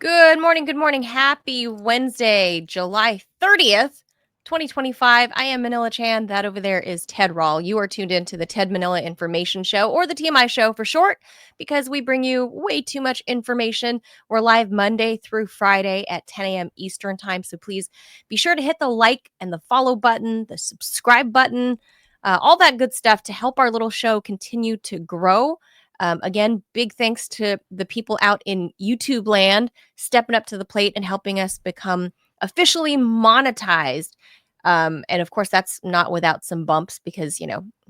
Good morning. Good morning. Happy Wednesday, July 30th, 2025. I am Manila Chan. That over there is Ted Rall. You are tuned into the Ted Manila Information Show, or the TMI Show for short, because we bring you way too much information. We're live Monday through Friday at 10 a.m. Eastern Time. So please be sure to hit the like and the follow button, the subscribe button, all that good stuff to help our little show continue to grow. Again, big thanks to the people out in YouTube land stepping up to the plate and helping us become officially monetized. And of course, that's not without some bumps because,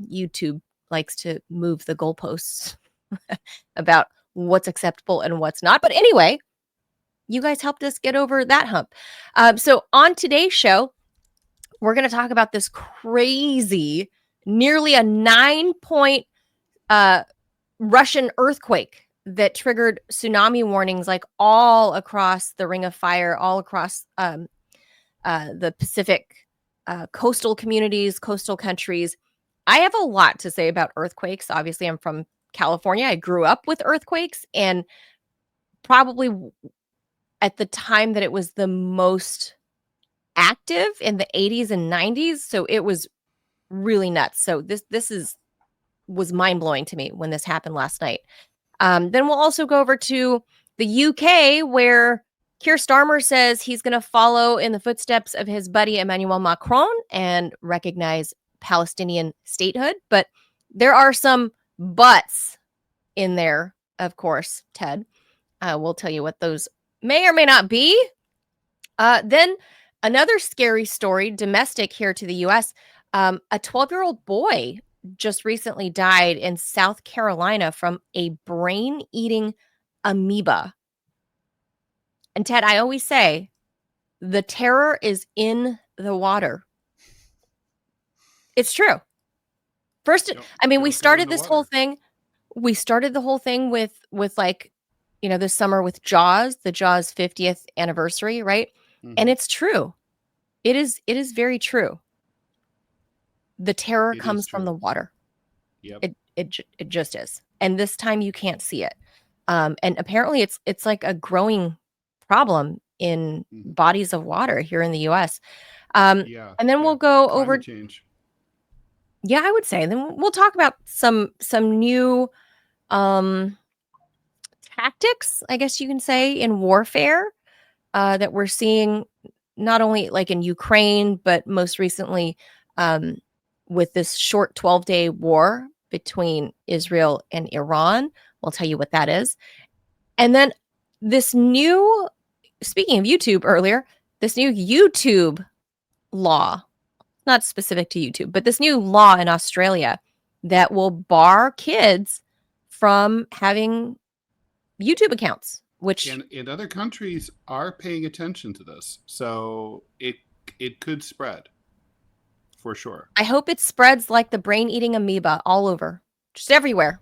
YouTube likes to move the goalposts about what's acceptable and what's not. But anyway, you guys helped us get over that hump. So on today's show, we're going to talk about this crazy, nearly a 9-point Russian earthquake that triggered tsunami warnings like all across the Ring of Fire, all across the Pacific coastal communities, coastal countries. I have a lot to say about earthquakes. Obviously, I'm from California. I grew up with earthquakes, and probably at the time that it was the most active in the 80s and 90s. So it was really nuts. So this was mind-blowing to me when this happened last night. Then we'll also go over to the UK, where Keir Starmer says he's going to follow in the footsteps of his buddy Emmanuel Macron and recognize Palestinian statehood. But there are some buts in there, of course, Ted. We'll tell you what those may or may not be. Then another scary story, domestic here to the U.S. A 12-year-old boy just recently died in South Carolina from a brain-eating amoeba. And Ted, I always say the terror is in the water. It's true. First, we started this whole thing. We started the whole thing with like, this summer with Jaws, the Jaws 50th anniversary, right? Mm-hmm. And it's true. It is very true. The terror comes from the water. Yep. It just is. And this time you can't see it. And apparently it's like a growing problem in bodies of water here in the US. And then we'll go Climate over change. Yeah, I would say. Then we'll talk about some new tactics, I guess you can say, in warfare that we're seeing not only like in Ukraine, but most recently with this short 12-day war between Israel and Iran. We'll tell you what that is. And then this new, speaking of YouTube earlier, this new YouTube law, not specific to YouTube, but this new law in Australia that will bar kids from having YouTube accounts, which and other countries are paying attention to this, so it could spread for sure. I hope it spreads like the brain-eating amoeba all over, just everywhere.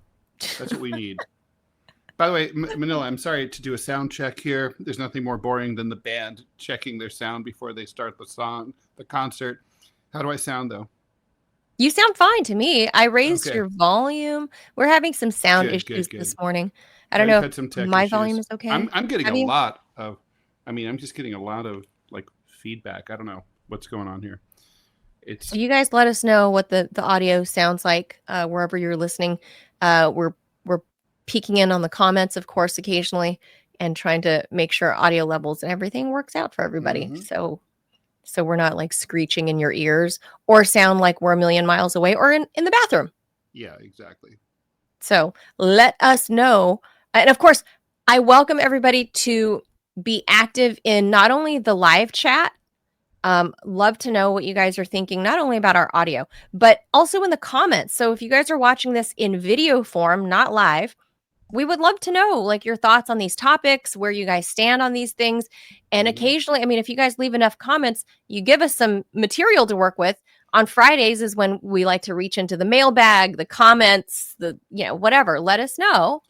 That's what we need. By the way, Manila, I'm sorry to do a sound check here. There's nothing more boring than the band checking their sound before they start the concert. How do I sound, though? You sound fine to me. I raised your volume. We're having some sound issues this morning. I don't know if my volume is okay. I'm getting a lot of, I'm just getting a lot of like feedback. I don't know what's going on here. You guys let us know what the audio sounds like wherever you're listening. We're peeking in on the comments, of course, occasionally, and trying to make sure audio levels and everything works out for everybody. Mm-hmm. So we're not like screeching in your ears or sound like we're a million miles away or in the bathroom. Yeah, exactly. So let us know. And of course, I welcome everybody to be active in not only the live chat. Love to know what you guys are thinking, not only about our audio, but also in the comments. So if you guys are watching this in video form, not live, we would love to know like your thoughts on these topics, where you guys stand on these things. And occasionally, if you guys leave enough comments, you give us some material to work with. On Fridays is when we like to reach into the mailbag, the comments, whatever. Let us know.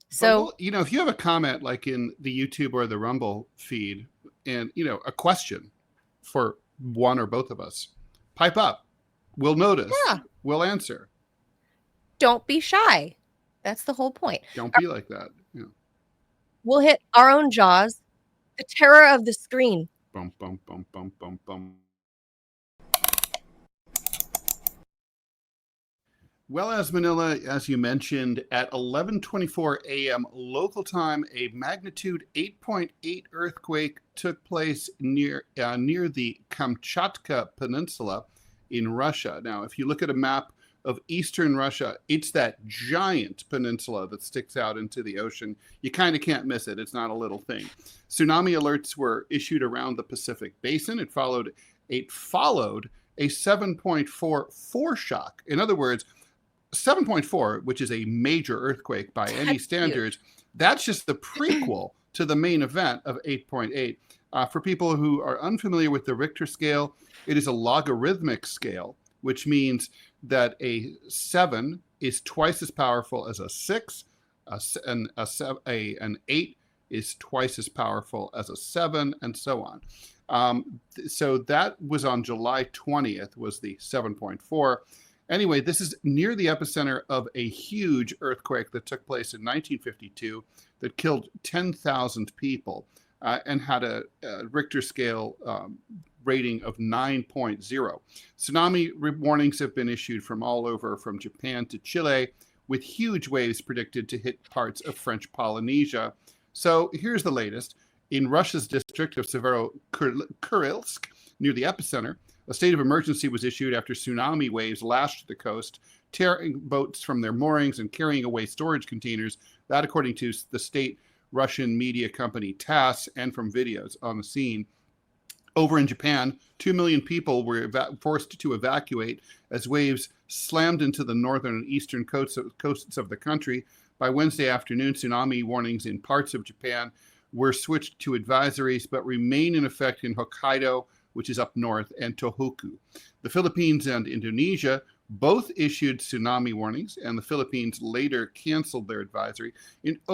So, if you have a comment like in the YouTube or the Rumble feed and, a question for one or both of us, pipe up. We'll notice. Yeah. We'll answer. Don't be shy. That's the whole point. Don't be like that. Yeah. We'll hit our own jaws. The terror of the screen. Bum, bum, bum, bum, bum, bum. Well, as Manila, as you mentioned, at 11:24 a.m. local time, a magnitude 8.8 earthquake took place near the Kamchatka Peninsula in Russia. Now, if you look at a map of eastern Russia, it's that giant peninsula that sticks out into the ocean. You kind of can't miss it. It's not a little thing. Tsunami alerts were issued around the Pacific Basin. It followed a 7.4 foreshock. In other words, 7.4, which is a major earthquake by any standards, that's just the prequel to the main event of 8.8. For people who are unfamiliar with the Richter scale, it is a logarithmic scale, which means that a 7 is twice as powerful as a 6, an 8 is twice as powerful as a 7, and so on. So that was on July 20th, was the 7.4. Anyway, this is near the epicenter of a huge earthquake that took place in 1952 that killed 10,000 people and had a Richter scale rating of 9.0. Tsunami warnings have been issued from all over, from Japan to Chile, with huge waves predicted to hit parts of French Polynesia. So here's the latest. In Russia's district of Severokurilsk, near the epicenter, a state of emergency was issued after tsunami waves lashed the coast, tearing boats from their moorings and carrying away storage containers. That, according to the state Russian media company TASS, and from videos on the scene. Over in Japan, 2 million people were forced to evacuate as waves slammed into the northern and eastern coasts of the country. By Wednesday afternoon, tsunami warnings in parts of Japan were switched to advisories, but remain in effect in Hokkaido, which is up north, and Tohoku. The Philippines and Indonesia both issued tsunami warnings, and the Philippines later canceled their advisory.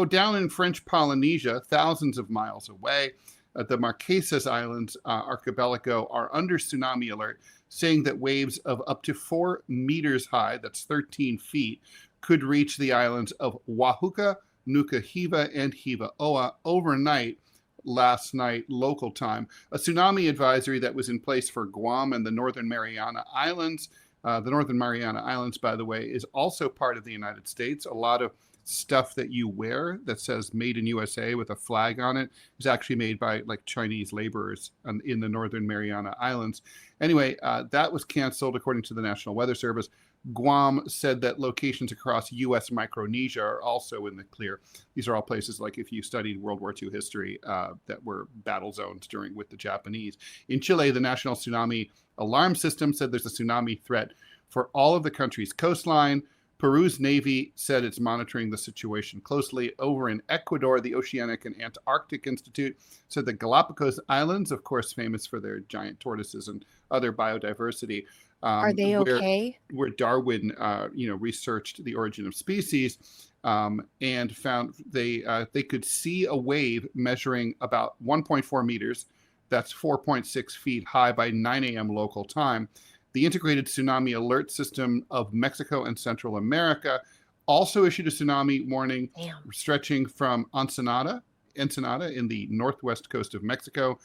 Down in French Polynesia, thousands of miles away, the Marquesas Islands archipelago are under tsunami alert, saying that waves of up to 4 meters high, that's 13 feet, could reach the islands of Oahuca, Nuka Hiva, and Hiva Oa overnight last night local time. A tsunami advisory that was in place for Guam and the Northern Mariana Islands. The Northern Mariana Islands, by the way, is also part of the United States. A lot of stuff that you wear that says made in USA with a flag on it is actually made by like Chinese laborers in the Northern Mariana Islands. Anyway, that was canceled according to the National Weather Service. Guam said that locations across U.S. Micronesia are also in the clear. These are all places like if you studied World War II history that were battle zones with the Japanese. In Chile, the National Tsunami Alarm System said there's a tsunami threat for all of the country's coastline. Peru's Navy said it's monitoring the situation closely. Over in Ecuador, the Oceanic and Antarctic Institute said the Galapagos Islands, of course famous for their giant tortoises and other biodiversity, Are they okay? where Darwin, researched the origin of species, and found they could see a wave measuring about 1.4 meters. That's 4.6 feet high by 9 a.m. local time. The Integrated Tsunami Alert System of Mexico and Central America also issued a tsunami warning stretching from Ensenada in the northwest coast of Mexico,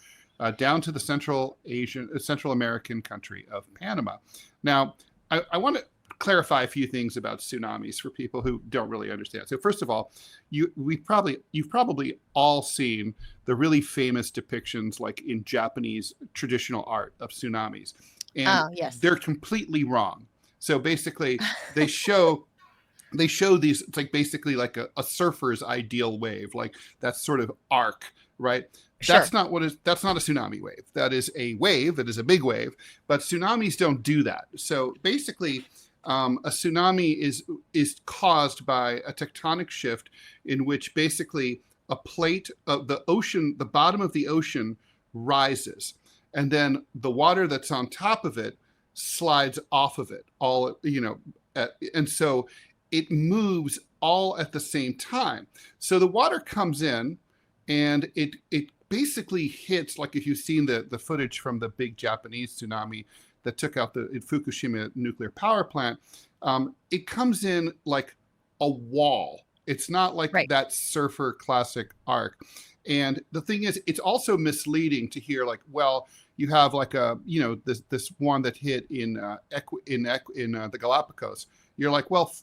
down to the Central American country of Panama. Now, I want to clarify a few things about tsunamis for people who don't really understand. So first of all, you've probably all seen the really famous depictions like in Japanese traditional art of tsunamis. And yes, they're completely wrong. So basically they show these, it's like basically like a surfer's ideal wave, like that sort of arc, right? Sure. That's not a tsunami wave. That is a wave, that is a big wave, but tsunamis don't do that. So basically, a tsunami is caused by a tectonic shift in which basically a plate of the ocean, the bottom of the ocean rises, and then the water that's on top of it slides off of it and so it moves all at the same time. So the water comes in and it basically hits, like if you've seen the footage from the big Japanese tsunami that took out the Fukushima nuclear power plant, it comes in like a wall. It's not like that surfer classic arc. And the thing is, it's also misleading to hear like, well, you have like a, this one that hit in the Galapagos. You're like, well,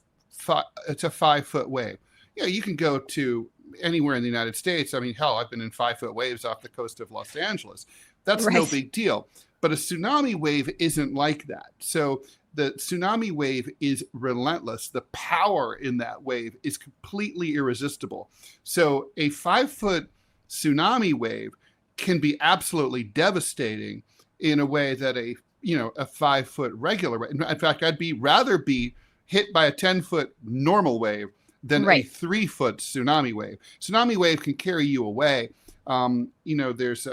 it's a 5-foot wave. Yeah, you can go to anywhere in the United States. I mean, hell, I've been in 5-foot waves off the coast of Los Angeles. That's no big deal. But a tsunami wave isn't like that. So the tsunami wave is relentless. The power in that wave is completely irresistible. So a 5-foot tsunami wave can be absolutely devastating in a way that a 5-foot regular. In fact, I'd rather be hit by a 10-foot normal wave than a 3-foot tsunami wave. Tsunami wave can carry you away. There's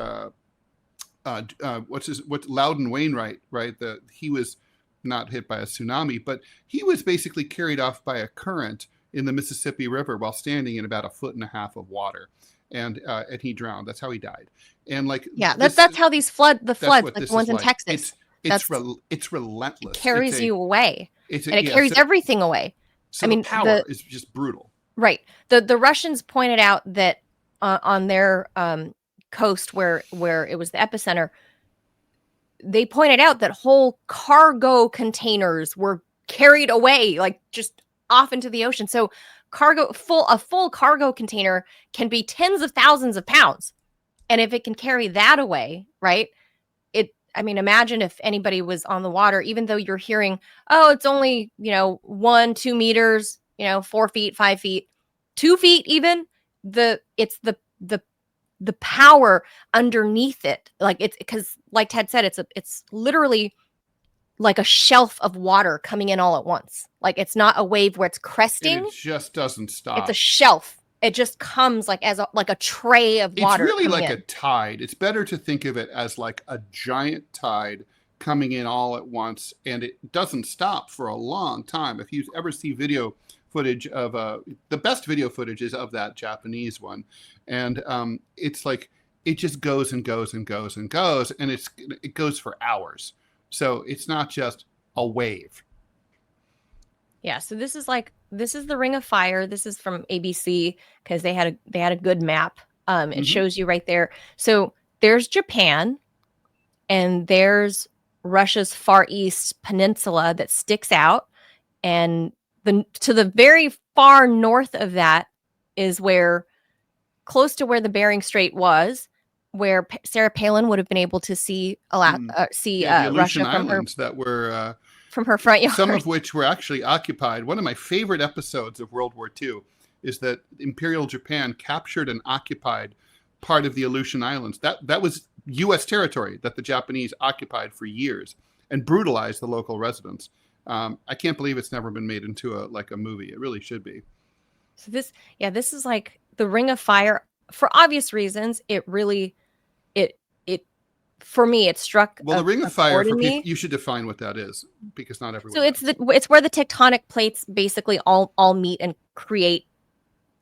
Loudon Wainwright, right? He was not hit by a tsunami, but he was basically carried off by a current in the Mississippi River while standing in about 1.5 feet of water, and he drowned. That's how he died. And like, that's how these floods, like the ones in Texas. It's relentless. It carries you away, and it carries everything away. So the power is just brutal. Right. The Russians pointed out that on their coast where it was the epicenter, they pointed out that whole cargo containers were carried away, like just off into the ocean. So a full cargo container can be tens of thousands of pounds. And if it can carry that away, right? Imagine if anybody was on the water, even though you're hearing, oh, it's only, 1-2 meters, 4 feet, 5 feet, 2 feet, even it's the power underneath it. Like it's because, like Ted said, it's literally like a shelf of water coming in all at once. Like it's not a wave where it's cresting. And it just doesn't stop. It's a shelf. It just comes like as a tray of water. It's really like a tide. It's better to think of it as like a giant tide coming in all at once, and it doesn't stop for a long time. If you ever see video footage of the best video footage is of that Japanese one, and it's like it just goes and goes and goes and goes, and it goes for hours. So it's not just a wave. Yeah, so this is the Ring of Fire. This is from ABC because they had a good map. It shows you right there. So there's Japan, and there's Russia's Far East Peninsula that sticks out, and to the very far north of that is close to where the Bering Strait was, where Sarah Palin would have been able to see the Russia Islands that were from her front yard. Some of which were actually occupied. One of my favorite episodes of World War II is that Imperial Japan captured and occupied part of the Aleutian Islands. That was U.S. territory that the Japanese occupied for years and brutalized the local residents. I can't believe it's never been made into a movie. It really should be. So this is like the Ring of Fire for obvious reasons. For me, it struck. Well, the Ring of Fire, for people, you should define what that is, because not everyone. So it's where the tectonic plates basically all meet and create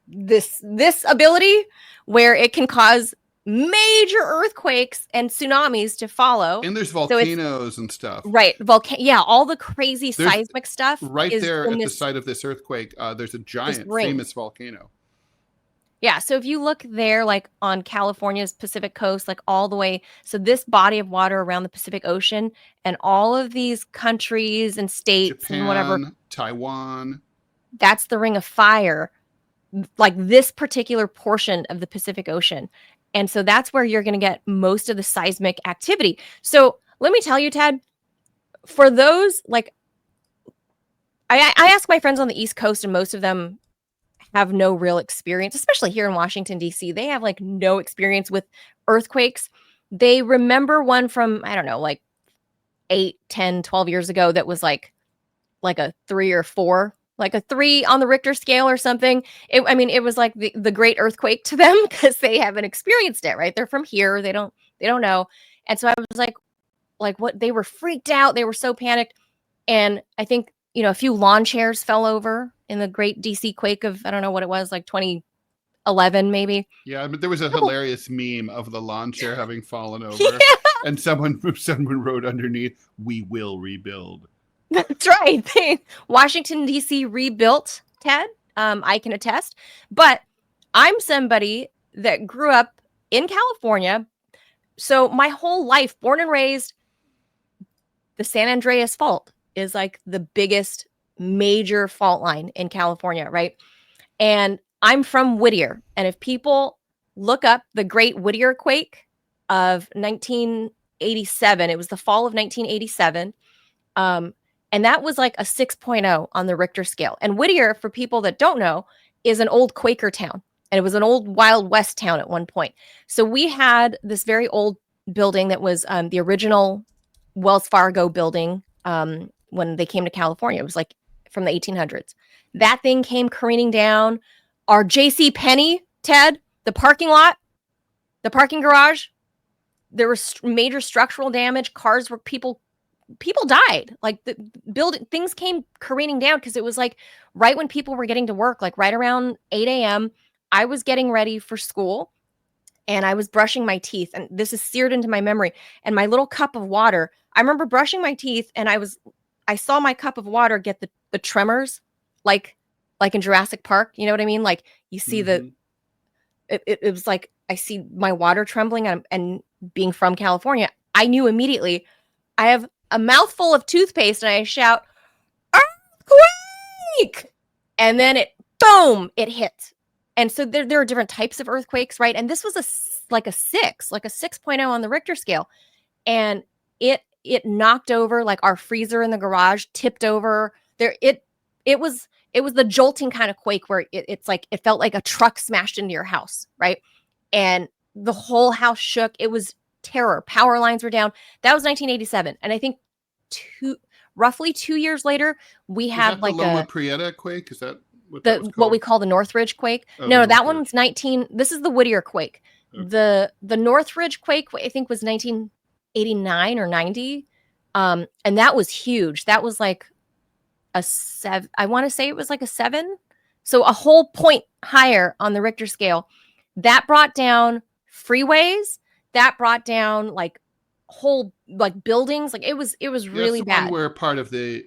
this ability where it can cause major earthquakes and tsunamis to follow. And there's volcanoes and stuff. Right. All the crazy seismic stuff. Right there at the site of this earthquake, there's a giant famous volcano. Yeah, so if you look there, like on California's Pacific coast, like all the way, so this body of water around the Pacific Ocean and all of these countries and states Japan, and whatever, Taiwan, that's the Ring of Fire, like this particular portion of the Pacific Ocean. And so that's where you're going to get most of the seismic activity. So let me tell you, Ted, for those, like, I ask my friends on the East Coast, and most of them have no real experience, especially here in Washington, D.C. They have like no experience with earthquakes. They remember one from, I don't know, like 8, 10, 12 years ago that was like a 3 or 4, like a 3 on the Richter scale or something. It was like the great earthquake to them because they haven't experienced it, right? They're from here. They don't know. And so I was like what? They were freaked out. They were so panicked. And I think, a few lawn chairs fell over in the great DC quake of, I don't know what it was, like 2011 maybe. Yeah, but there was a hilarious meme of the lawn chair having fallen over, and someone wrote underneath, "We will rebuild." That's right. Washington DC rebuilt, Ted. I can attest. But I'm somebody that grew up in California. So my whole life, born and raised, the San Andreas Fault is like the biggest major fault line in California, right? And I'm from Whittier. And if people look up the Great Whittier Quake of 1987, it was the fall of 1987. And that was like a 6.0 on the Richter scale. And Whittier, for people that don't know, is an old Quaker town. And it was an old Wild West town at one point. So we had this very old building that was the original Wells Fargo building when they came to California. It was like from the 1800s. That thing came careening down. Our J.C. Penney, Ted, the parking lot, the parking garage, there was major structural damage. Cars were people died. Like the building things came careening down because it was like right when people were getting to work, like right around 8 a.m. I was getting ready for school and I was brushing my teeth. And this is seared into my memory. And my little cup of water, I remember brushing my teeth and I saw my cup of water get the tremors, like in Jurassic Park. You know what I mean? Like you see it was like I see my water trembling and being from California, I knew immediately I have a mouthful of toothpaste and I shout, earthquake! And then boom, it hit. And so there are different types of earthquakes, right? And this was like a 6.0 on the Richter scale. And it knocked over like our freezer in the garage, tipped over. It was the jolting kind of quake where it's like it felt like a truck smashed into your house, right? And the whole house shook. It was terror. Power lines were down. That was 1987. And I think roughly 2 years later, we had like the Loma Prieta quake. Is that what we call the Northridge quake? Oh, no, that one was this is the Whittier quake. Okay. The Northridge quake, I think, was 1989 or 90. And that was huge. That was like a 7. I want to say it was like a 7. So a whole point higher on the Richter scale. That brought down freeways. That brought down like whole like buildings. Like it was really bad. One where part of the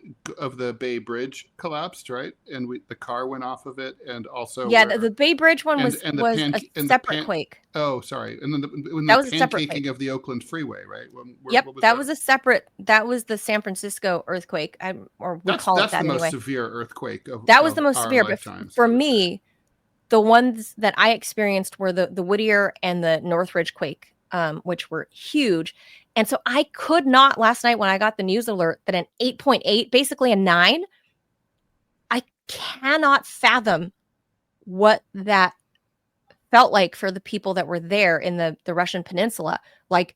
Bay Bridge collapsed, right? And the car went off of it, and also the Bay Bridge one was a separate quake. Oh, sorry. And then that was a separate quake. Of the Oakland freeway, right? That was a separate. That was the San Francisco earthquake. That's the most severe earthquake. That was the most severe. But for me, the ones that I experienced were the Whittier and the Northridge quake, which were huge. And so I could not, last night when I got the news alert that an 8.8, basically a 9, I cannot fathom what that felt like for the people that were there in the Russian peninsula. Like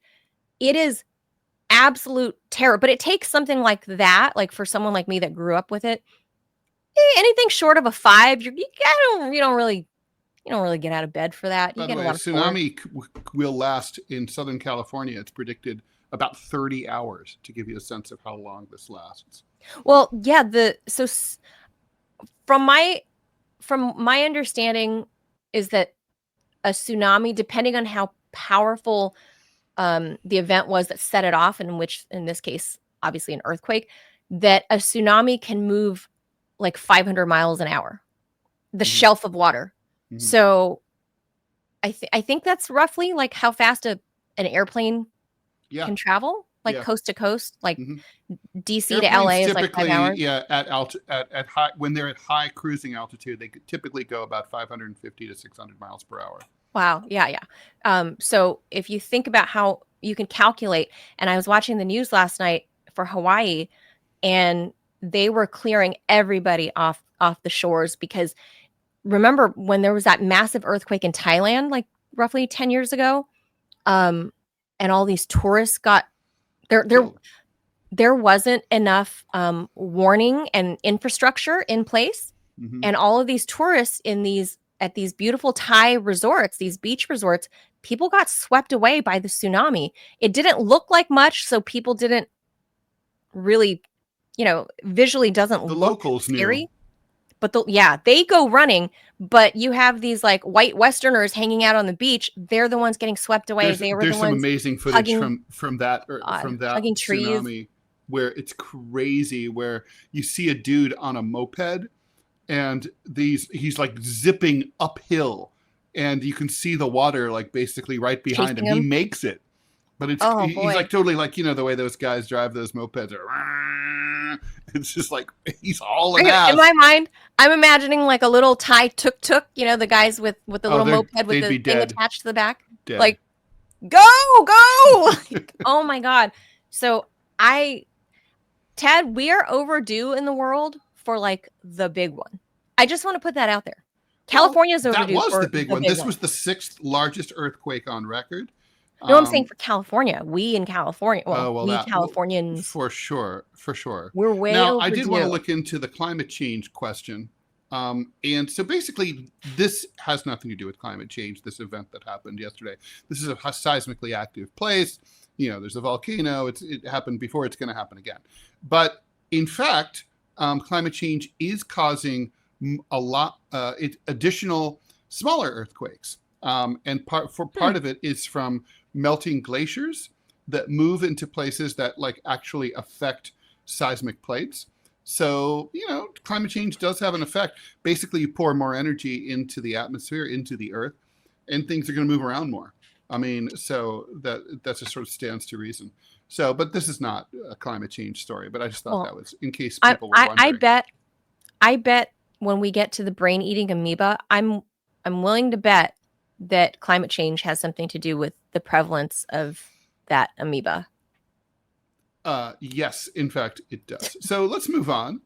it is absolute terror, but it takes something like that, like for someone like me that grew up with it, anything short of a 5, you don't really get out of bed for that. By the way, tsunami will last in Southern California. It's predicted about 30 hours to give you a sense of how long this lasts. Well, yeah. So from my understanding is that a tsunami, depending on how powerful the event was that set it off, in this case, obviously an earthquake, that a tsunami can move like 500 miles an hour, the shelf of water. Mm-hmm. So I think that's roughly like how fast an airplane can travel, like coast to coast, like DC to LA is like 5 hours. Yeah, at high, when they're at high cruising altitude, they typically go about 550 to 600 miles per hour. Wow. Yeah. So if you think about how you can calculate, and I was watching the news last night for Hawaii, and they were clearing everybody off the shores because remember when there was that massive earthquake in Thailand, like roughly 10 years ago, and all these tourists got there wasn't enough warning and infrastructure in place. Mm-hmm. And all of these tourists at these beautiful Thai resorts, these beach resorts, people got swept away by the tsunami. It didn't look like much, so people didn't really, visually doesn't the look locals scary. Knew. But they go running, but you have these like white Westerners hanging out on the beach. They're the ones getting swept away. There's some amazing footage from that tsunami where it's crazy, where you see a dude on a moped and he's like zipping uphill and you can see the water like basically right behind him. Chasing He him? makes it, but he's boy. like totally like, you know, the way those guys drive those mopeds. It's just like he's hauling ass. In my mind, I'm imagining like a little Thai tuk-tuk, you know, the guys with the little moped with they'd the be thing dead. attached to the back. Dead. Like, go! Like, oh my God. So Ted, we are overdue in the world for like the big one. I just want to put that out there. California's overdue. That was for the big one. This was the 6th largest earthquake on record. No, I'm saying for California. We in California. Well, we Californians. For sure. We're way now, overdue. I did want to look into the climate change question. And so basically, this has nothing to do with climate change, this event that happened yesterday. This is a seismically active place. You know, there's a volcano. It happened before. It's going to happen again. But in fact, climate change is causing a lot additional smaller earthquakes. And part of it is from melting glaciers that move into places that like actually affect seismic plates. So, you know, climate change does have an effect. Basically, you pour more energy into the atmosphere, into the earth, and things are going to move around more. I mean, so that just sort of stands to reason. So, but this is not a climate change story, but I just thought that was in case people were wondering. I bet when we get to the brain-eating amoeba, I'm willing to bet that climate change has something to do with the prevalence of that amoeba. Yes, in fact, it does. So let's move on.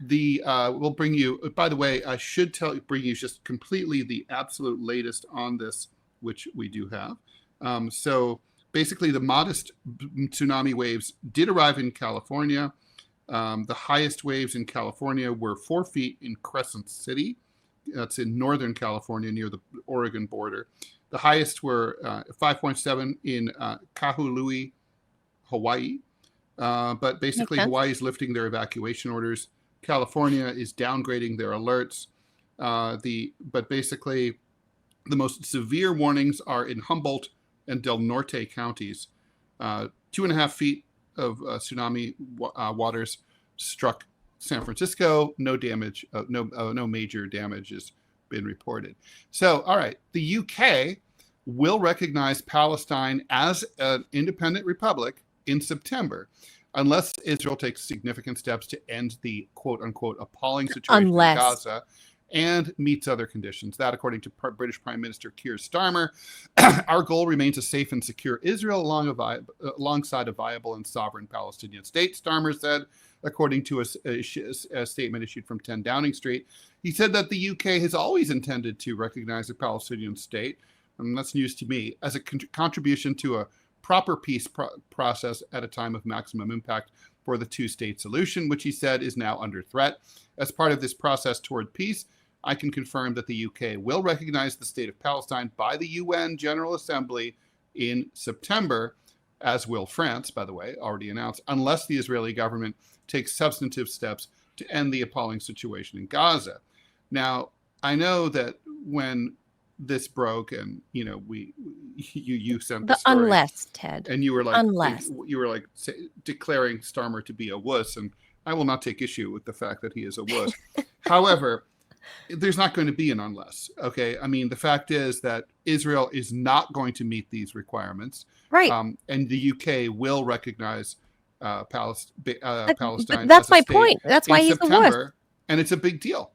We'll bring you, by the way, I should bring you just completely the absolute latest on this, which we do have. So basically the modest tsunami waves did arrive in California. The highest waves in California were 4 feet in Crescent City. That's in Northern California near the Oregon border. The highest were 5.7 in Kahului, Hawaii. But basically Hawaii is lifting their evacuation orders. California is downgrading their alerts. But basically the most severe warnings are in Humboldt and Del Norte counties. 2.5 feet of tsunami waters struck San Francisco. No damage, no major damage has been reported. So, all right, the UK will recognize Palestine as an independent republic in September, unless Israel takes significant steps to end the quote-unquote appalling situation in Gaza and meets other conditions. That, according to British Prime Minister Keir Starmer, our goal remains a safe and secure Israel alongside a viable and sovereign Palestinian state, Starmer said, according to a statement issued from 10 Downing Street. He said that the UK has always intended to recognize a Palestinian state, and that's news to me, as a contribution to a proper peace process at a time of maximum impact for the two-state solution, which he said is now under threat. As part of this process toward peace, I can confirm that the UK will recognize the state of Palestine by the UN General Assembly in September, as will France, by the way, already announced, unless the Israeli government takes substantive steps to end the appalling situation in Gaza. Now, I know that when this broke and, you know, you sent the story, unless, Ted, and you were like, unless declaring Starmer to be a wuss, and I will not take issue with the fact that he is a wuss. However, there's not going to be an unless. Okay, I mean, the fact is that Israel is not going to meet these requirements, right? And the UK will recognize Palestine. But that's my point. That's why he's the wuss, and it's a big deal.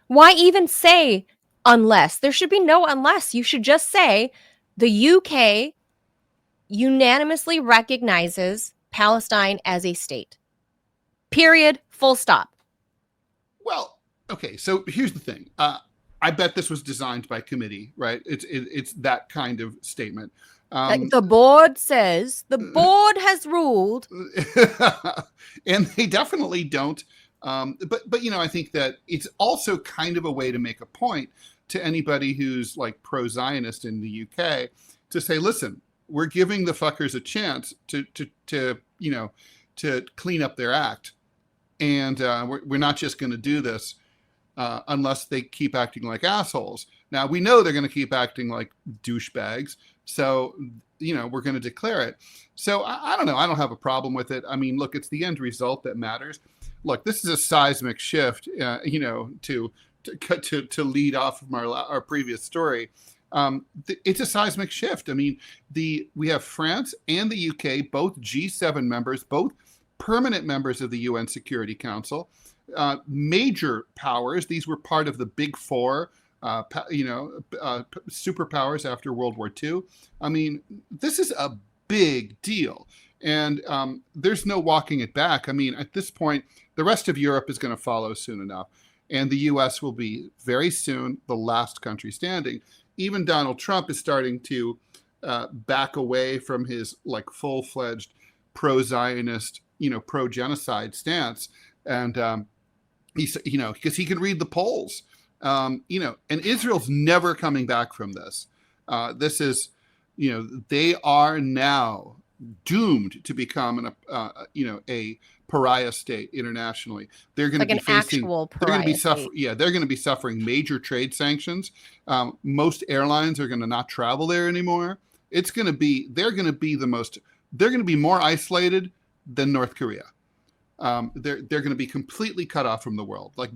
Why even say unless? There should be no unless. You should just say the UK unanimously recognizes Palestine as a state. Period. Full stop. Well, okay. So here's the thing. I bet this was designed by committee, right? It's that kind of statement. The board says the board has ruled, and they definitely don't. But you know, I think that it's also kind of a way to make a point to anybody who's like pro-Zionist in the UK to say, listen, we're giving the fuckers a chance to clean up their act. And we're not just going to do this unless they keep acting like assholes. Now, we know they're going to keep acting like douchebags. So, you know, we're going to declare it. So I don't know. I don't have a problem with it. I mean, look, it's the end result that matters. Look, this is a seismic shift, to lead off from our previous story. It's a seismic shift. I mean, we have France and the UK, both G7 members, both permanent members of the UN Security Council, major powers. These were part of the big four, superpowers after World War II. I mean, this is a big deal. And there's no walking it back. I mean, at this point, the rest of Europe is going to follow soon enough. And the U.S. will be very soon the last country standing. Even Donald Trump is starting to back away from his like full-fledged pro-Zionist, pro-genocide stance. And he's, because he can read the polls, and Israel's never coming back from this. This is, they are now doomed to become a pariah state internationally. They're going to be facing actual pariah they're going to be suffering major trade sanctions. Most airlines are going to not travel there anymore. They're going to be more isolated than North Korea. They're going to be completely cut off from the world. Like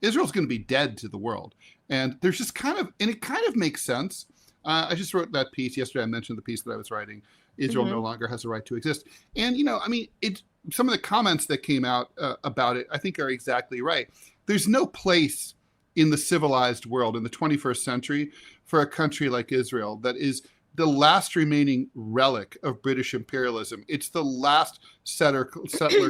Israel's going to be dead to the world. And there's just it kind of makes sense. I just wrote that piece yesterday. I mentioned the piece that I was writing. Israel no longer has a right to exist. And, some of the comments that came out about it, I think are exactly right. There's no place in the civilized world in the 21st century for a country like Israel that is the last remaining relic of British imperialism. It's the last settler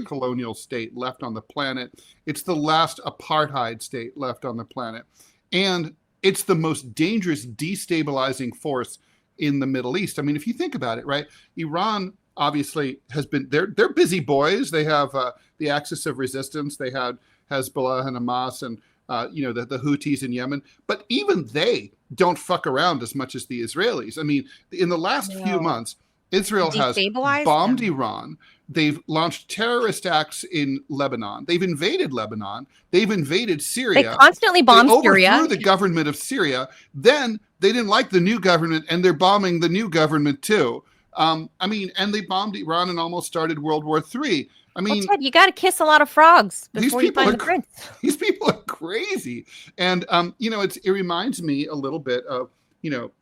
colonial state left on the planet. It's the last apartheid state left on the planet. And it's the most dangerous destabilizing force in the Middle East. I mean, if you think about it, right? Iran obviously has been, they're busy boys. They have the axis of resistance. They had Hezbollah and Hamas and, the Houthis in Yemen. But even they don't fuck around as much as the Israelis. I mean, in the last few months, Israel has bombed Iran. They've launched terrorist acts in Lebanon. They've invaded Lebanon. They've invaded Syria. They constantly bomb Syria. They overthrew the government of Syria. Then they didn't like the new government, and they're bombing the new government too. And they bombed Iran and almost started World War III. I mean, Ted, you got to kiss a lot of frogs before you find the prince. These people are crazy. And, it reminds me a little bit of,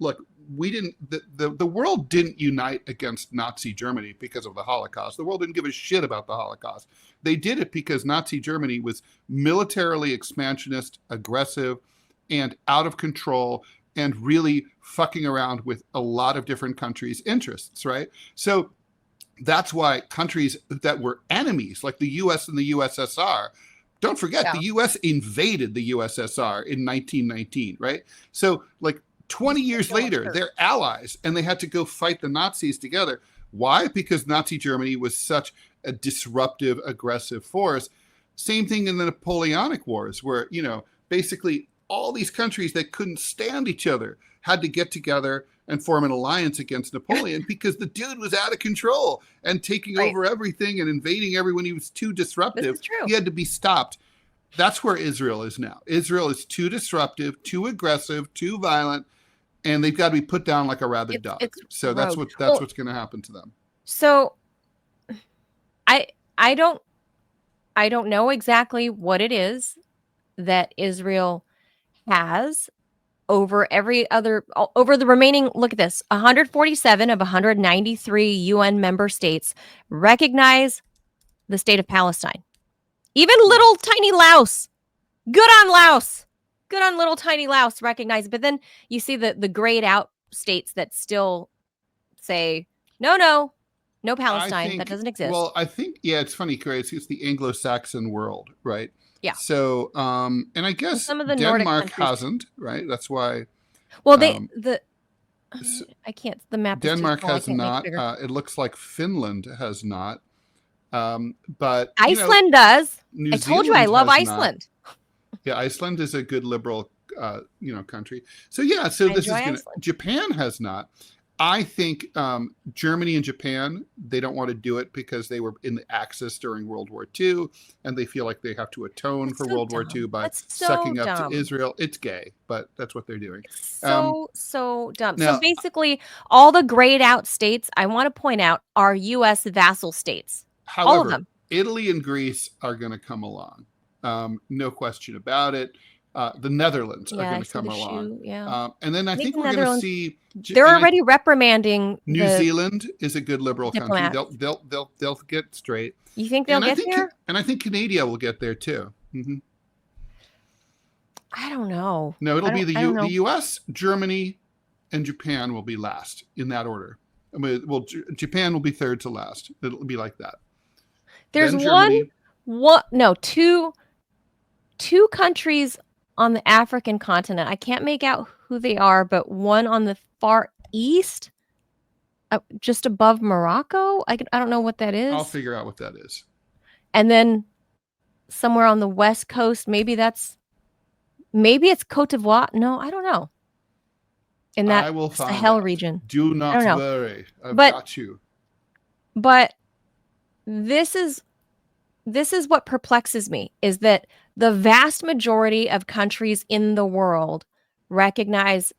look, the world didn't unite against Nazi Germany because of the Holocaust. The world didn't give a shit about the Holocaust. They did it because Nazi Germany was militarily expansionist, aggressive, and out of control, and really fucking around with a lot of different countries' interests, right? So that's why countries that were enemies, like the U.S. and the USSR, don't forget, the U.S. invaded the USSR in 1919, right? So, 20 years later, they're allies, and they had to go fight the Nazis together. Why? Because Nazi Germany was such a disruptive, aggressive force. Same thing in the Napoleonic Wars, where, basically all these countries that couldn't stand each other had to get together and form an alliance against Napoleon because the dude was out of control and taking over everything and invading everyone. He was too disruptive. This is true. He had to be stopped. That's where Israel is now. Israel is too disruptive, too aggressive, too violent, and they've got to be put down like a rabid dog. So that's what's going to happen to them. So I don't know exactly what it is that Israel has over the remaining, look at this, 147 of 193 UN member states recognize the state of Palestine. Even little tiny Laos, good on Laos, good on little tiny Laos, recognize it. But then you see the grayed out states that still say, no Palestine, that doesn't exist. Well, I think, it's funny, Grace, it's the Anglo-Saxon world, right? Yeah. So, and I guess some of the Denmark hasn't, right? That's why. Well, I can't, the map. Denmark has not. It looks like Finland has not. But Iceland does. I told you I love Iceland. Yeah, Iceland is a good liberal, country. So Japan has not. I think Germany and Japan, they don't want to do it because they were in the Axis during World War II, and they feel like they have to atone for World War II by sucking up to Israel. It's gay, but that's what they're doing. So dumb. Now, so basically, all the grayed out states, I want to point out, are U.S. vassal states. However, all of them. Italy and Greece are going to come along. No question about it. The Netherlands are Yeah, going I to see come the along. shoe. Yeah. And then I I think think the we're going to Netherlands, see. they're already reprimanding New the Zealand is a good liberal country. diplomats. They'll get straight. You think they'll get there? And I think Canada will get there too. I don't know. No, it'll be I don't the know. U.S., Germany, and Japan will be last in that order. I mean, well, Japan will be third to last. It'll be like that. There's Then Germany. two countries on the African continent. I can't make out who they are, but one on the far east, just above Morocco. I don't know what that is. I'll figure out what that is. And then somewhere on the west coast, maybe it's Cote d'Ivoire. No, I don't know. In that Sahel region. Do not worry. I've got you. But this is what perplexes me, is that the vast majority of countries in the world recognize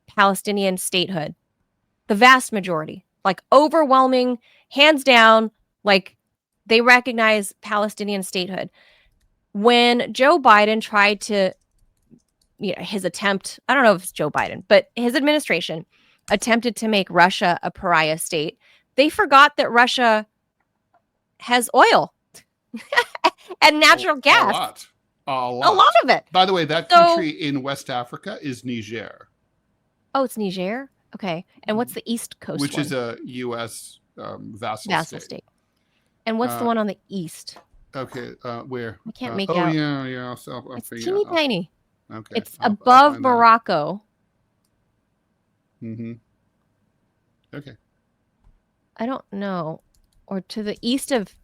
Palestinian statehood. The vast majority, like overwhelming, hands down, like they recognize Palestinian statehood. When Joe Biden tried to, his attempt, I don't know if it's Joe Biden, but his administration attempted to make Russia a pariah state, they forgot that Russia has oil and natural gas. A lot of it. By the way, that country in West Africa is Niger. Oh, it's Niger? Okay. And what's the East Coast Which one? is a U.S. vassal state. And what's the one on the east? Okay, where? I can't make out. Oh, yeah. So it's teeny tiny. Okay. It's above Morocco. Mm-hmm. Okay. I don't know. Or to the east of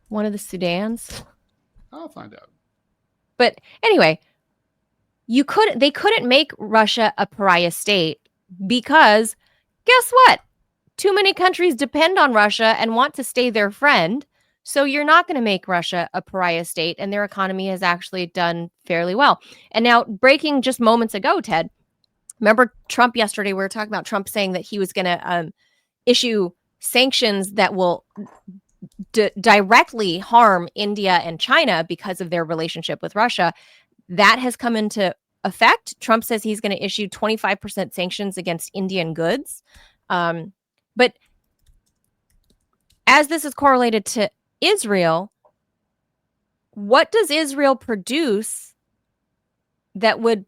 one of the Sudans. I'll find out. But anyway, they couldn't make Russia a pariah state because guess what? Too many countries depend on Russia and want to stay their friend. So you're not going to make Russia a pariah state, and their economy has actually done fairly well. And now, breaking just moments ago, Ted, remember Trump yesterday? We were talking about Trump saying that he was going to issue sanctions that will directly harm India and China because of their relationship with Russia. That has come into effect. Trump says he's going to issue 25% sanctions against Indian goods. But as this is correlated to Israel, what does Israel produce that would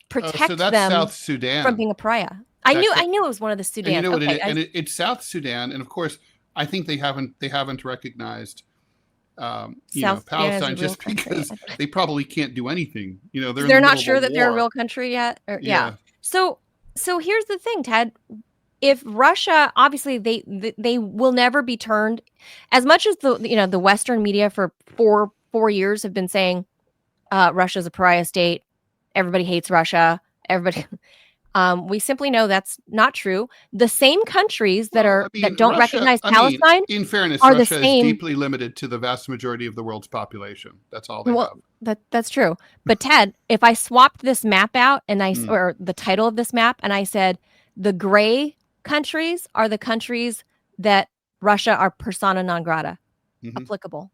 protect them South Sudan from being a pariah? I knew it was one of the Sudan. And you know what it is? It's South Sudan, and of course, I think they haven't recognized Palestine just because they probably can't do anything. They're not sure that they're a real country yet. Yeah. So here's the thing, Ted. If Russia, obviously they will never be turned, as much as the Western media for four years have been saying Russia's a pariah state, everybody hates Russia, everybody. We simply know that's not true. The same countries that don't recognize Palestine, in fairness, are Russia the same. Is deeply limited to the vast majority of the world's population. That's all they have. That's true. But Ted, if I swapped this map out and or the title of this map, and I said the gray countries are the countries that Russia are persona non grata applicable.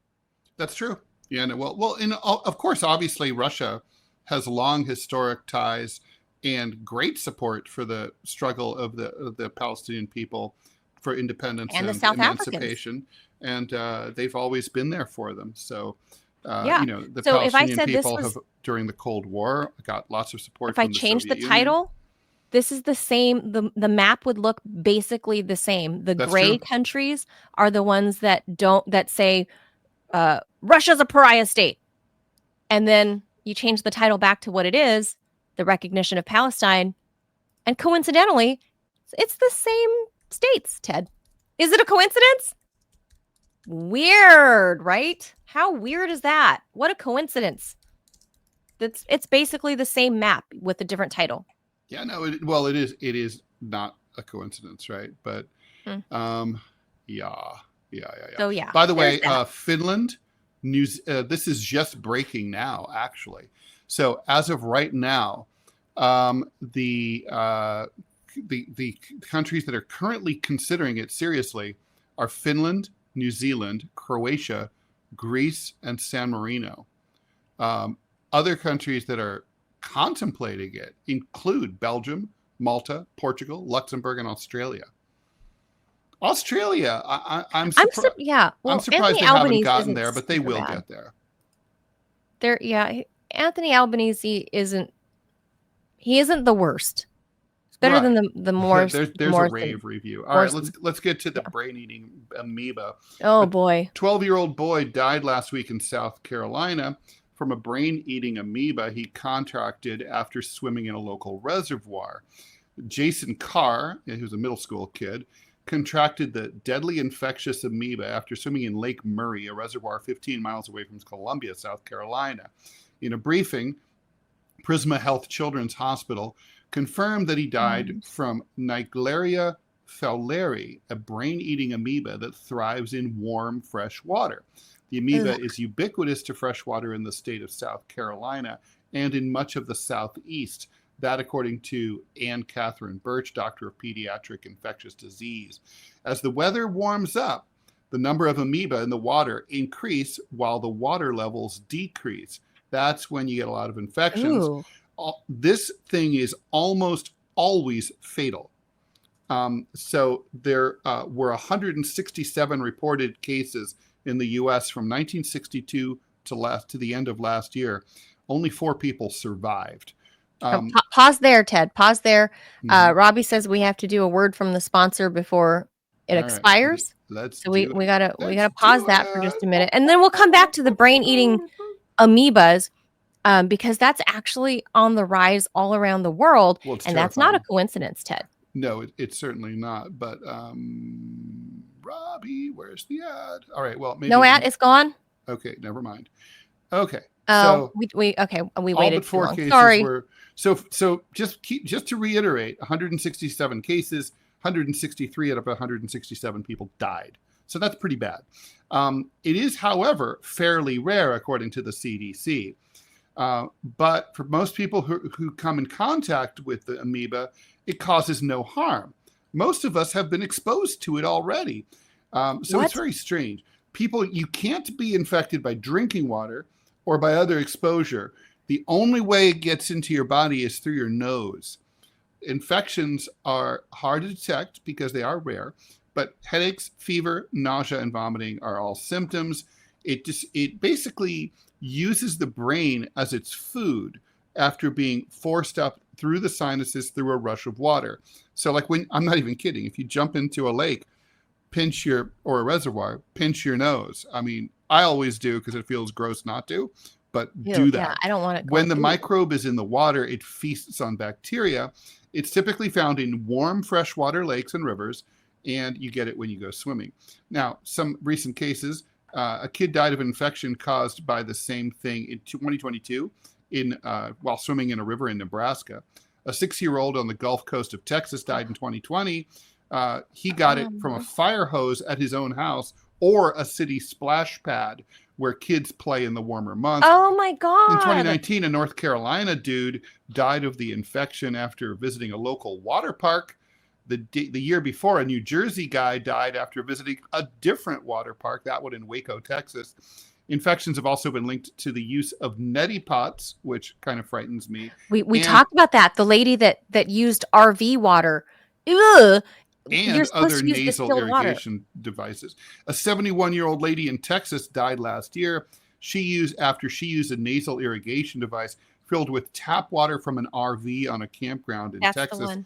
That's true. Yeah. Of course, obviously, Russia has long historic ties and great support for the struggle of the Palestinian people for independence and the South emancipation, and they've always been there for them. So, the so Palestinian people have during the Cold War got lots of support. If I changed the title, this is the same. The map would look basically the same. The gray countries are the ones that say Russia's a pariah state, and then you change the title back to what it is. The recognition of Palestine, and coincidentally, it's the same states, Ted. Is it a coincidence? Weird, right? How weird is that? What a coincidence. It's basically the same map with a different title. Yeah, no, it is not a coincidence, right? But yeah. So yeah. By the way, Finland, this is just breaking now, actually. So as of right now, the countries that are currently considering it seriously are Finland, New Zealand, Croatia, Greece, and San Marino. Other countries that are contemplating it include Belgium, Malta, Portugal, Luxembourg, and Australia. Australia, I'm surprised. Yeah. I'm Well, surprised Anthony they haven't Albanese gotten isn't there, but they super will bad. get there. Yeah. Anthony Albanese isn't. He isn't the worst. It's better than the more. there's a rave review. All right, let's get to the brain-eating amoeba. Oh boy. 12-year-old boy died last week in South Carolina from a brain-eating amoeba he contracted after swimming in a local reservoir. Jason Carr, who's a middle school kid, contracted the deadly infectious amoeba after swimming in Lake Murray, a reservoir 15 miles away from Columbia, South Carolina. In a briefing, Prisma Health Children's Hospital confirmed that he died from Naegleria fowleri, a brain-eating amoeba that thrives in warm, fresh water. The amoeba is ubiquitous to fresh water in the state of South Carolina and in much of the Southeast. That according to Anne Catherine Birch, doctor of pediatric infectious disease. As the weather warms up, the number of amoeba in the water increase while the water levels decrease. That's when you get a lot of infections. Ooh. This thing is almost always fatal. So there were 167 reported cases in the U.S. from 1962 to the end of last year. Only 4 people survived. Pause there, Ted. Pause there. Robbie says we have to do a word from the sponsor before it expires. So we gotta pause that for just a minute, and then we'll come back to the brain-eating amoebas. Because that's actually on the rise all around the world, and terrifying. That's not a coincidence, Ted. No, it's certainly not. But Robbie, where's the ad? All right, well, maybe no ad. It's gone. Okay, never mind. Okay, so we waited. All but 4 cases Sorry. were so just to reiterate, 167 cases, 163 out of 167 people died. So that's pretty bad. It is, however, fairly rare according to the CDC. But for most people who come in contact with the amoeba, it causes no harm. Most of us have been exposed to it already. So it's very strange. You can't be infected by drinking water or by other exposure. The only way it gets into your body is through your nose. Infections are hard to detect because they are rare, but headaches, fever, nausea, and vomiting are all symptoms. It basically uses the brain as its food after being forced up through the sinuses through a rush of water. So I'm not even kidding. If you jump into a lake, or a reservoir, pinch your nose. I mean, I always do because it feels gross not to, but do that. Yeah, I don't want it. When the microbe is in the water, it feasts on bacteria. It's typically found in warm freshwater lakes and rivers, and you get it when you go swimming. Now, some recent cases, a kid died of infection caused by the same thing in 2022 while swimming in a river in Nebraska. A 6-year-old on the Gulf Coast of Texas died in 2020. He got it from a fire hose at his own house or a city splash pad where kids play in the warmer months. Oh my God. In 2019, a North Carolina dude died of the infection after visiting a local water park. The year before, a New Jersey guy died after visiting a different water park, that one in Waco, Texas. Infections have also been linked to the use of neti pots, which kind of frightens me. We talked about that. The lady that used RV water. Ugh. And other nasal irrigation devices. A 71-year-old lady in Texas died last year. After she used a nasal irrigation device filled with tap water from an RV on a campground in Texas.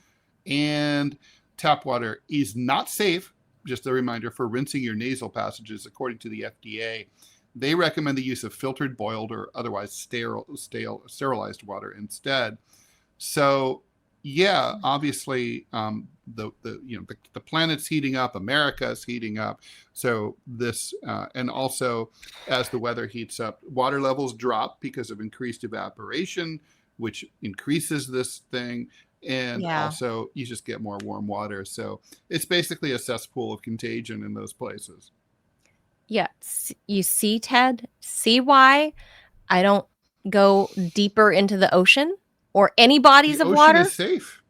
And tap water is not safe, just a reminder, for rinsing your nasal passages, according to the FDA. They recommend the use of filtered, boiled, or otherwise sterilized water instead. So, yeah, obviously, the planet's heating up, America is heating up. So this, and also as the weather heats up, water levels drop because of increased evaporation, which increases this thing. And also you just get more warm water. So it's basically a cesspool of contagion in those places. Yeah. You see, Ted, see why I don't go deeper into the ocean or any bodies of water? The ocean is safe.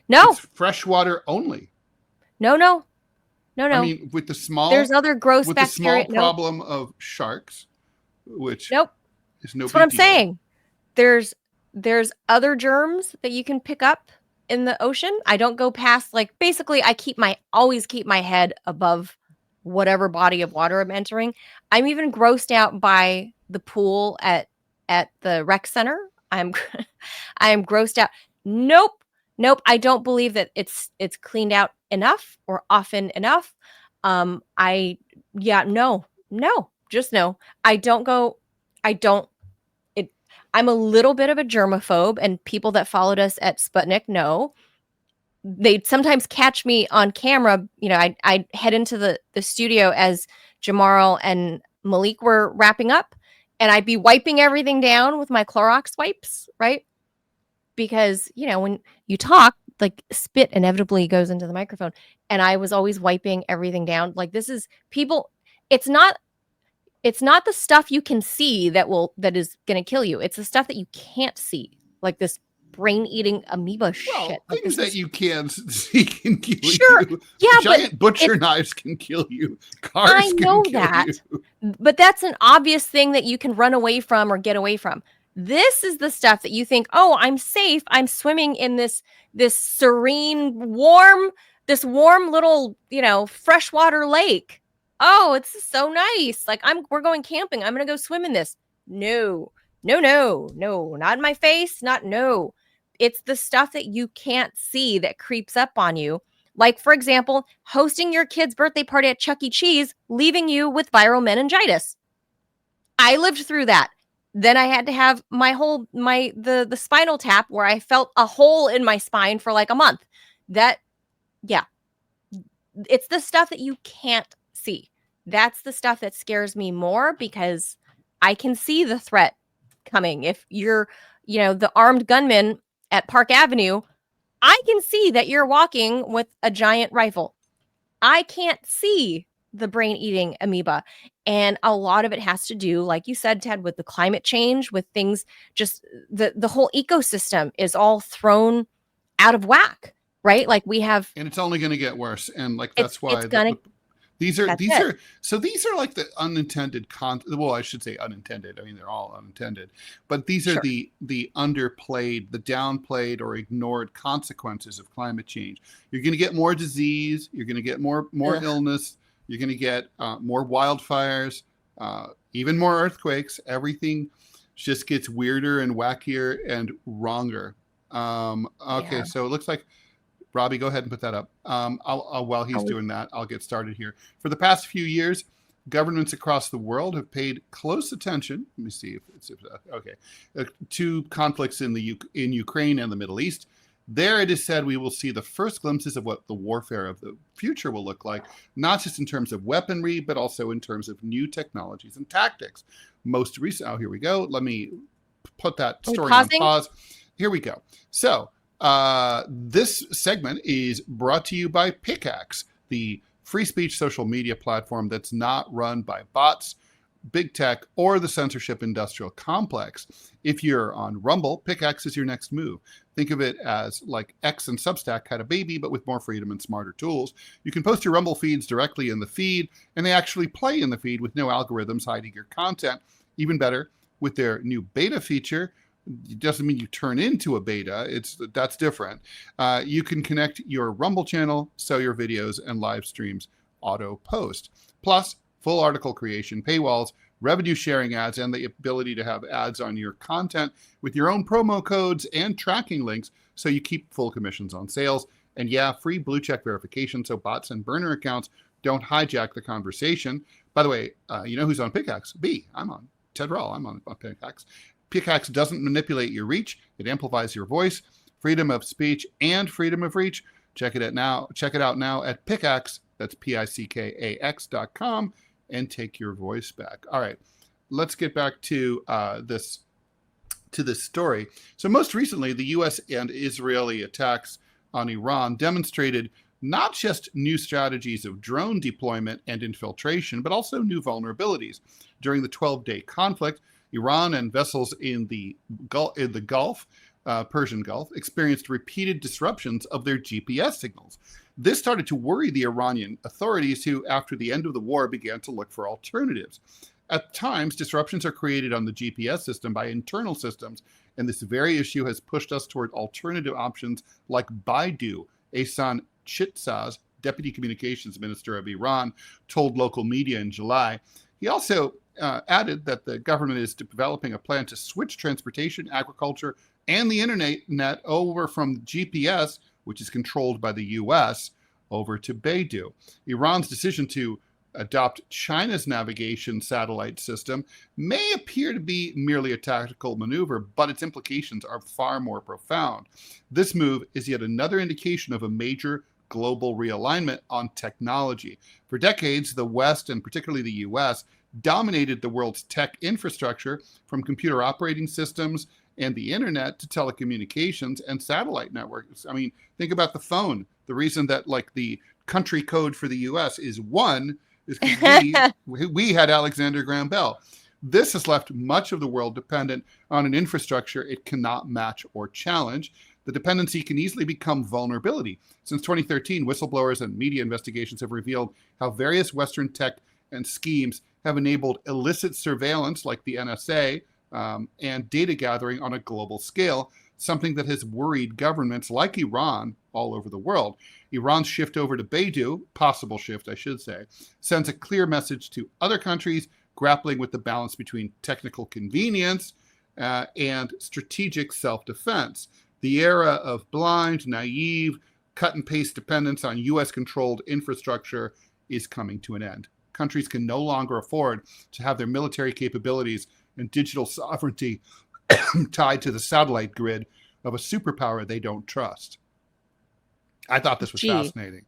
No. It's fresh water only. No. I mean, there's other gross bacteria. The small problem of sharks, which Nope. It's no That's what big I'm deal. saying. There's other germs that you can pick up in the ocean. I don't go past, like, basically I always keep my head above whatever body of water I'm entering. I'm even grossed out by the pool at the rec center. I'm I'm grossed out. Nope. Nope. I don't believe that it's cleaned out enough or often enough. I yeah, no. No. Just no. I don't go I don't it I'm a little bit of a germaphobe, and people that followed us at Sputnik know. They'd sometimes catch me on camera. I'd head into the studio as Jamarl and Malik were wrapping up, and I'd be wiping everything down with my Clorox wipes, right? Because, when you talk, like, spit inevitably goes into the microphone, and I was always wiping everything down. Like, this is people it's not the stuff you can see that is going to kill you. It's the stuff that you can't see, like this brain-eating amoeba shit. Like, things that you can't see can kill sure, you. yeah, Giant butcher knives can kill you. Cars I know can kill that, you. but that's an obvious thing that you can run away from or get away from. This is the stuff that you think, oh, I'm safe. I'm swimming in this serene, warm little, freshwater lake. Oh, it's so nice. Like, we're going camping. I'm gonna go swim in this. No, no, no, no, not in my face. No. It's the stuff that you can't see that creeps up on you. Like, for example, hosting your kid's birthday party at Chuck E. Cheese, leaving you with viral meningitis. I lived through that. Then I had to have the spinal tap where I felt a hole in my spine for like a month. Yeah. It's the stuff that you can't see. That's the stuff that scares me more, because I can see the threat coming. If you're, the armed gunman at Park Avenue, I can see that you're walking with a giant rifle. I can't see the brain-eating amoeba. And a lot of it has to do, like you said, Ted, with the climate change, with things, just the whole ecosystem is all thrown out of whack, right? Like, we have, and it's only going to get worse. And like, that's why it's gonna, these are like the unintended well, I should say unintended. I mean, they're all unintended, but these are sure. the underplayed, the downplayed or ignored consequences of climate change. You're going to get more disease. You're going to get more illness. You're going to get more wildfires, even more earthquakes. Everything just gets weirder and wackier and wronger. Okay, so it looks like, Robbie, go ahead and put that up. While he's doing that, I'll get started here. For the past few years, governments across the world have paid close attention. Let me see if it's okay. To conflicts in Ukraine and the Middle East. There it is said we will see the first glimpses of what the warfare of the future will look like, not just in terms of weaponry, but also in terms of new technologies and tactics. Most recent, here we go. Let me put that story on pause. Here we go. So, this segment is brought to you by Pickaxe, the free speech social media platform that's not run by bots, big tech, or the censorship industrial complex. If you're on Rumble, Pickaxe is your next move. Think of it as like X and Substack had a baby, but with more freedom and smarter tools. You can post your Rumble feeds directly in the feed, and they actually play in the feed with no algorithms hiding your content. Even better, with their new beta feature, it doesn't mean you turn into a beta. That's different. You can connect your Rumble channel, so your videos and live streams auto post. Plus, full article creation, paywalls, revenue sharing ads, and the ability to have ads on your content with your own promo codes and tracking links, so you keep full commissions on sales. And yeah, free blue check verification, so bots and burner accounts don't hijack the conversation. By the way, you know who's on Pickaxe? I'm on. Ted Rall, I'm on Pickaxe. Pickaxe doesn't manipulate your reach. It amplifies your voice, freedom of speech, and freedom of reach. Check it out now at Pickaxe. That's PICKAX.com, and take your voice back. All right, let's get back to this story. So most recently, the U.S. and Israeli attacks on Iran demonstrated not just new strategies of drone deployment and infiltration, but also new vulnerabilities. During the 12-day conflict, Iran and vessels in the Gulf, Persian Gulf, experienced repeated disruptions of their GPS signals. This started to worry the Iranian authorities, who, after the end of the war, began to look for alternatives. At times, disruptions are created on the GPS system by internal systems, and this very issue has pushed us toward alternative options like Baidu. Ehsan Chitsaz, Deputy Communications Minister of Iran, told local media in July. He also added that the government is developing a plan to switch transportation, agriculture, and the internet over from GPS, which is controlled by the U.S., over to Baidu. Iran's decision to adopt China's navigation satellite system may appear to be merely a tactical maneuver, but its implications are far more profound. This move is yet another indication of a major global realignment on technology. For decades, the West, and particularly the US, dominated the world's tech infrastructure, from computer operating systems and the internet to telecommunications and satellite networks. I mean, think about the phone. The reason that like the country code for the US is 1 is because we had Alexander Graham Bell. This has left much of the world dependent on an infrastructure it cannot match or challenge. The dependency can easily become vulnerability. Since 2013, whistleblowers and media investigations have revealed how various Western tech and schemes have enabled illicit surveillance like the NSA and data gathering on a global scale, something that has worried governments like Iran all over the world. Iran's shift over to Baidu, possible shift, I should say, sends a clear message to other countries grappling with the balance between technical convenience and strategic self-defense. The era of blind, naive, cut and paste dependence on US-controlled infrastructure is coming to an end. Countries can no longer afford to have their military capabilities and digital sovereignty tied to the satellite grid of a superpower they don't trust. I thought this was fascinating.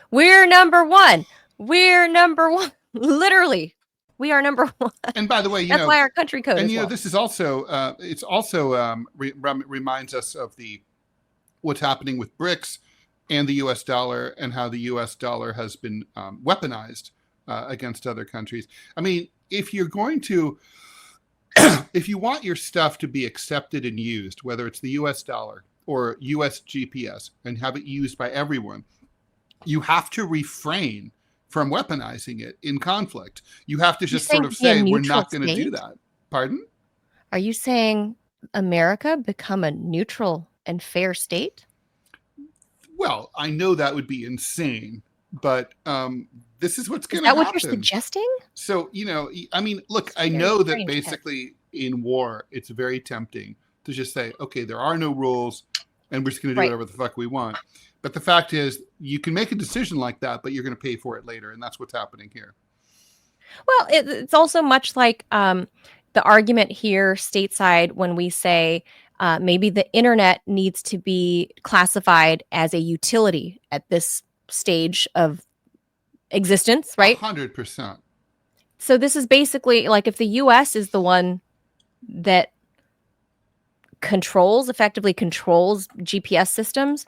We're number one. We're number one. Literally, we are number one. And by the way, that's why our country code. And this is also it's also reminds us of what's happening with BRICS and the U.S. dollar, and how the U.S. dollar has been weaponized against other countries. I mean, if you're going to if you want your stuff to be accepted and used, whether it's the U.S. dollar or U.S. GPS, and have it used by everyone, you have to refrain from weaponizing it in conflict. You have to just sort of say, we're not going to do that. Pardon? Are you saying America become a neutral and fair state? Well, I know that would be insane, but this is what's going to happen. Is that what you're suggesting? So, I mean, look, I know that basically in war, it's very tempting to just say, okay, there are no rules and we're just going to do whatever the fuck we want. But the fact is, you can make a decision like that, but you're going to pay for it later. And that's what's happening here. Well, it's also much like the argument here stateside when we say maybe the internet needs to be classified as a utility at this stage of existence, right? 100%. So this is basically like if the U.S. is the one that effectively controls GPS systems,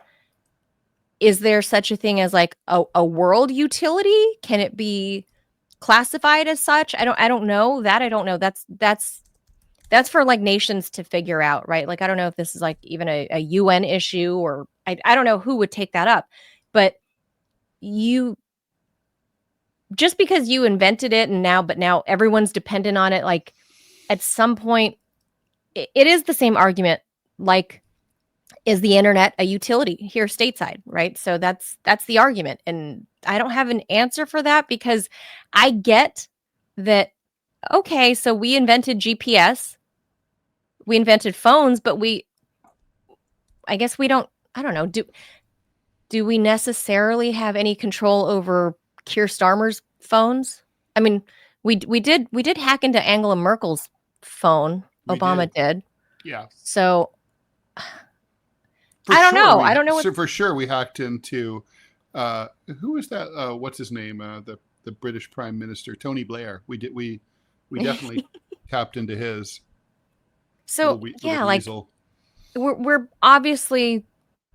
is there such a thing as like a world utility? Can it be classified as such? I don't know that. I don't know. That's for like nations to figure out, right? Like, I don't know if this is like even a UN issue, or I don't know who would take that up, but just because you invented it but now everyone's dependent on it, like at some point it is the same argument, like, is the internet a utility here stateside, right? So that's the argument. And I don't have an answer for that, because I get that, okay, so we invented GPS, we invented phones, but I guess we don't, I don't know, do we necessarily have any control over Keir Starmer's phones? I mean, we did hack into Angela Merkel's phone. Obama did. Yeah. So I don't know. I don't know. For sure, we hacked into who is that? What's his name? The British Prime Minister, Tony Blair. We definitely tapped into his. So little we're obviously,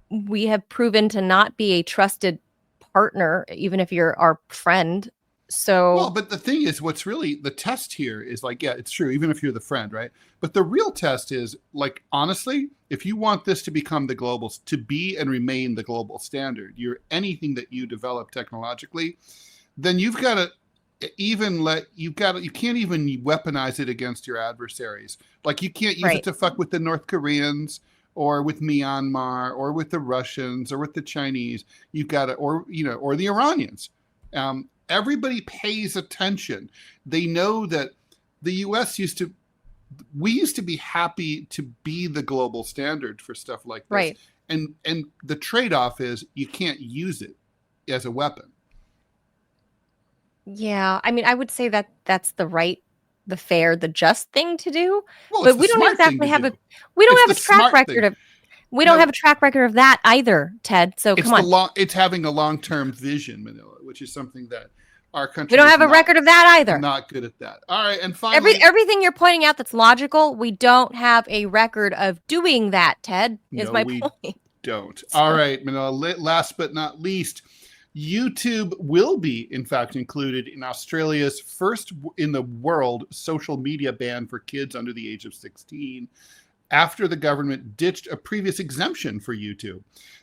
we have proven to not be a trusted partner, even if you're our friend. So, well, but the thing is, what's really the test here is like, yeah, it's true, even if you're the friend, right? But the real test is like, honestly, if you want this to become to be and remain the global standard, anything that you develop technologically, then you've got to you can't even weaponize it against your adversaries. Like you can't use Right. it to fuck with the North Koreans or with Myanmar or with the Russians or with the Chinese. You've got to, or the Iranians. Everybody pays attention. They know that the U.S. we used to be happy to be the global standard for stuff like this. Right. And the trade-off is you can't use it as a weapon. Yeah, I mean, I would say that that's the right, the fair, the just thing to do. Well, But we don't exactly have a track record of have a track record of that either, Ted. So come on. It's having a long-term vision, Manila, which is something that our country. We don't have a record of that either. Not good at that. All right, and finally, everything you're pointing out that's logical, we don't have a record of doing that, Ted. Is my point. Don't. All right, Manila. Last but not least, YouTube will be, in fact, included in Australia's first in the world social media ban for kids under the age of 16, after the government ditched a previous exemption for YouTube.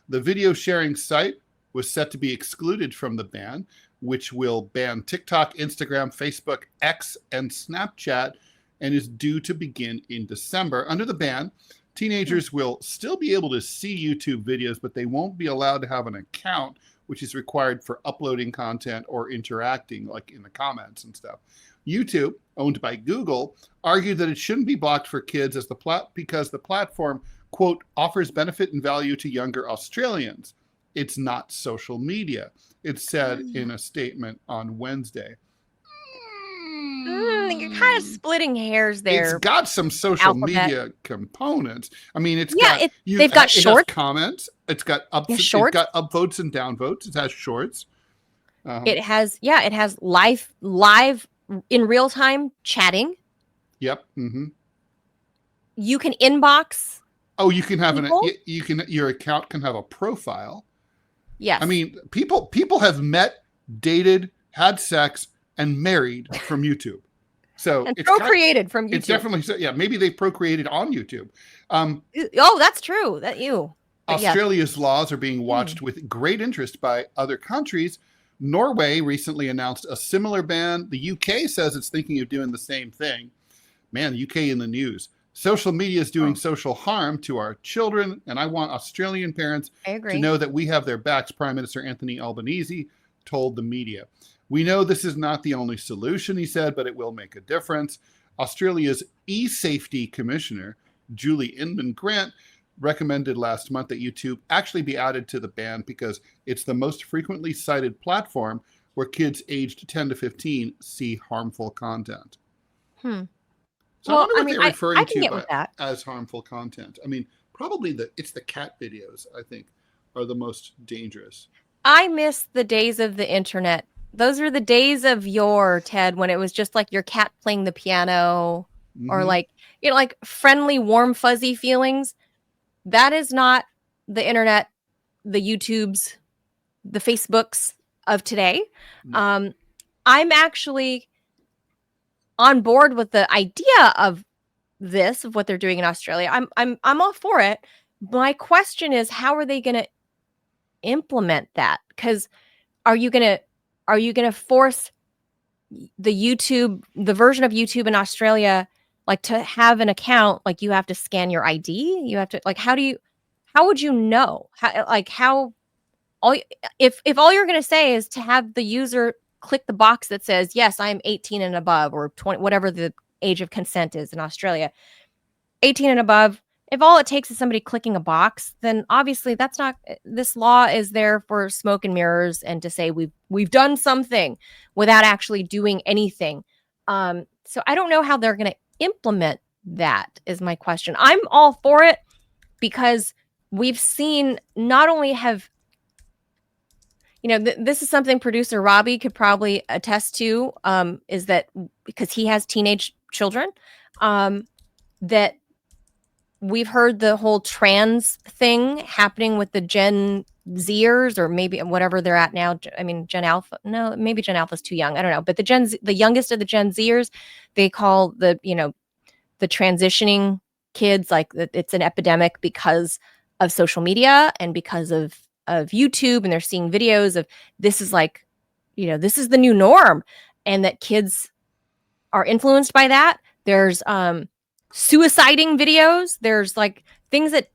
The video sharing site was set to be excluded from the ban, which will ban TikTok, Instagram, Facebook, X, and Snapchat, and is due to begin in December. Under the ban, teenagers will still be able to see YouTube videos, but they won't be allowed to have an account, which is required for uploading content or interacting, like in the comments and stuff. YouTube, owned by Google, argued that it shouldn't be blocked for kids because the platform, quote, offers benefit and value to younger Australians. It's not social media, it said in a statement on Wednesday. You're kind of splitting hairs there. It's got some social media components. I mean, they've got shorts, comments. It's got shorts. It's got upvotes and downvotes. It has shorts. It has live in real time chatting. Yep. Mm-hmm. You can inbox. Oh, you can have your account can have a profile. Yes. I mean, people have met, dated, had sex, and married from YouTube. So and procreated from YouTube. It's definitely so. Yeah, maybe they procreated on YouTube. That's true. Australia's laws are being watched with great interest by other countries. Norway recently announced a similar ban. The UK says it's thinking of doing the same thing. Man, the UK in the news. Social media is doing social harm to our children, and I want Australian parents to know that we have their backs, Prime Minister Anthony Albanese told the media. We know this is not the only solution, he said, but it will make a difference. Australia's e-safety commissioner, Julie Inman Grant, recommended last month that YouTube actually be added to the ban because it's the most frequently cited platform where kids aged 10 to 15 see harmful content. So I wonder what they're referring to as harmful content. I mean, probably it's the cat videos, I think, are the most dangerous. I miss the days of the internet. Those were the days of yore, Ted, when it was just like your cat playing the piano or like friendly, warm, fuzzy feelings. That is not the internet, the YouTubes, the Facebooks of today. I'm actually on board with the idea of what they're doing in Australia. I'm all for it. My question is, how are they going to implement that? Because are you going to force the version of YouTube in Australia, like to have an account, like you have to scan your ID? You have to how would you know? If all you're going to say is to have the user click the box that says, yes, I'm 18 and above, or 20, whatever the age of consent is in Australia, 18 and above. If all it takes is somebody clicking a box, then obviously that's not, this law is there for smoke and mirrors and to say we've done something without actually doing anything. So I don't know how they're going to implement that is my question. I'm all for it because we've seen not only have, this is something producer Robbie could probably attest to, is that because he has teenage children, that we've heard the whole trans thing happening with the Gen Zers, or maybe whatever they're at now. I mean, Gen Alpha. No, maybe Gen Alpha's too young. I don't know. But the youngest of the Gen Zers, they call the transitioning kids like it's an epidemic because of social media and because of YouTube, and they're seeing videos of this is like, this is the new norm. and that kids are influenced by that. There's suiciding videos. There's like things that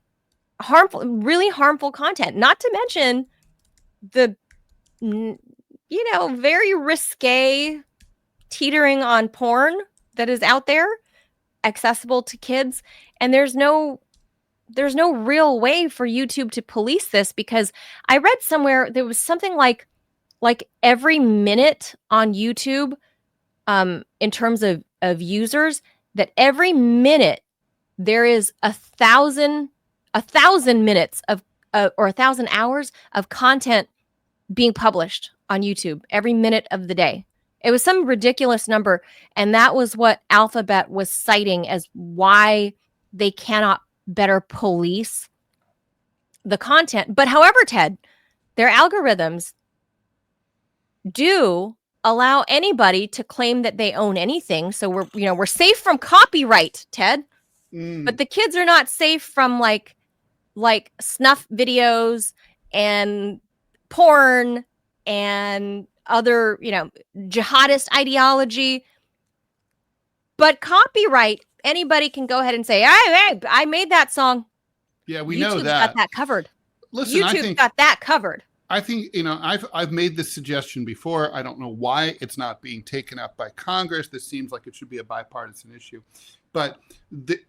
really harmful content, not to mention the very risque teetering on porn that is out there, accessible to kids. And there's no real way for YouTube to police this, because I read somewhere there was something like every minute on YouTube, in terms of users, that every minute there is 1,000 minutes of or 1,000 hours of content being published on YouTube every minute of the day. It was some ridiculous number, and that was what Alphabet was citing as why they cannot better police the content. But however, Ted, their algorithms do allow anybody to claim that they own anything. So we're safe from copyright, Ted. But the kids are not safe from like snuff videos and porn and other, jihadist ideology. But copyright, anybody can go ahead and say, hey, I made that song. Yeah, we YouTube's know that. got that covered. Listen, YouTube's got that covered. I think, I've made this suggestion before. I don't know why it's not being taken up by Congress. This seems like it should be a bipartisan issue. But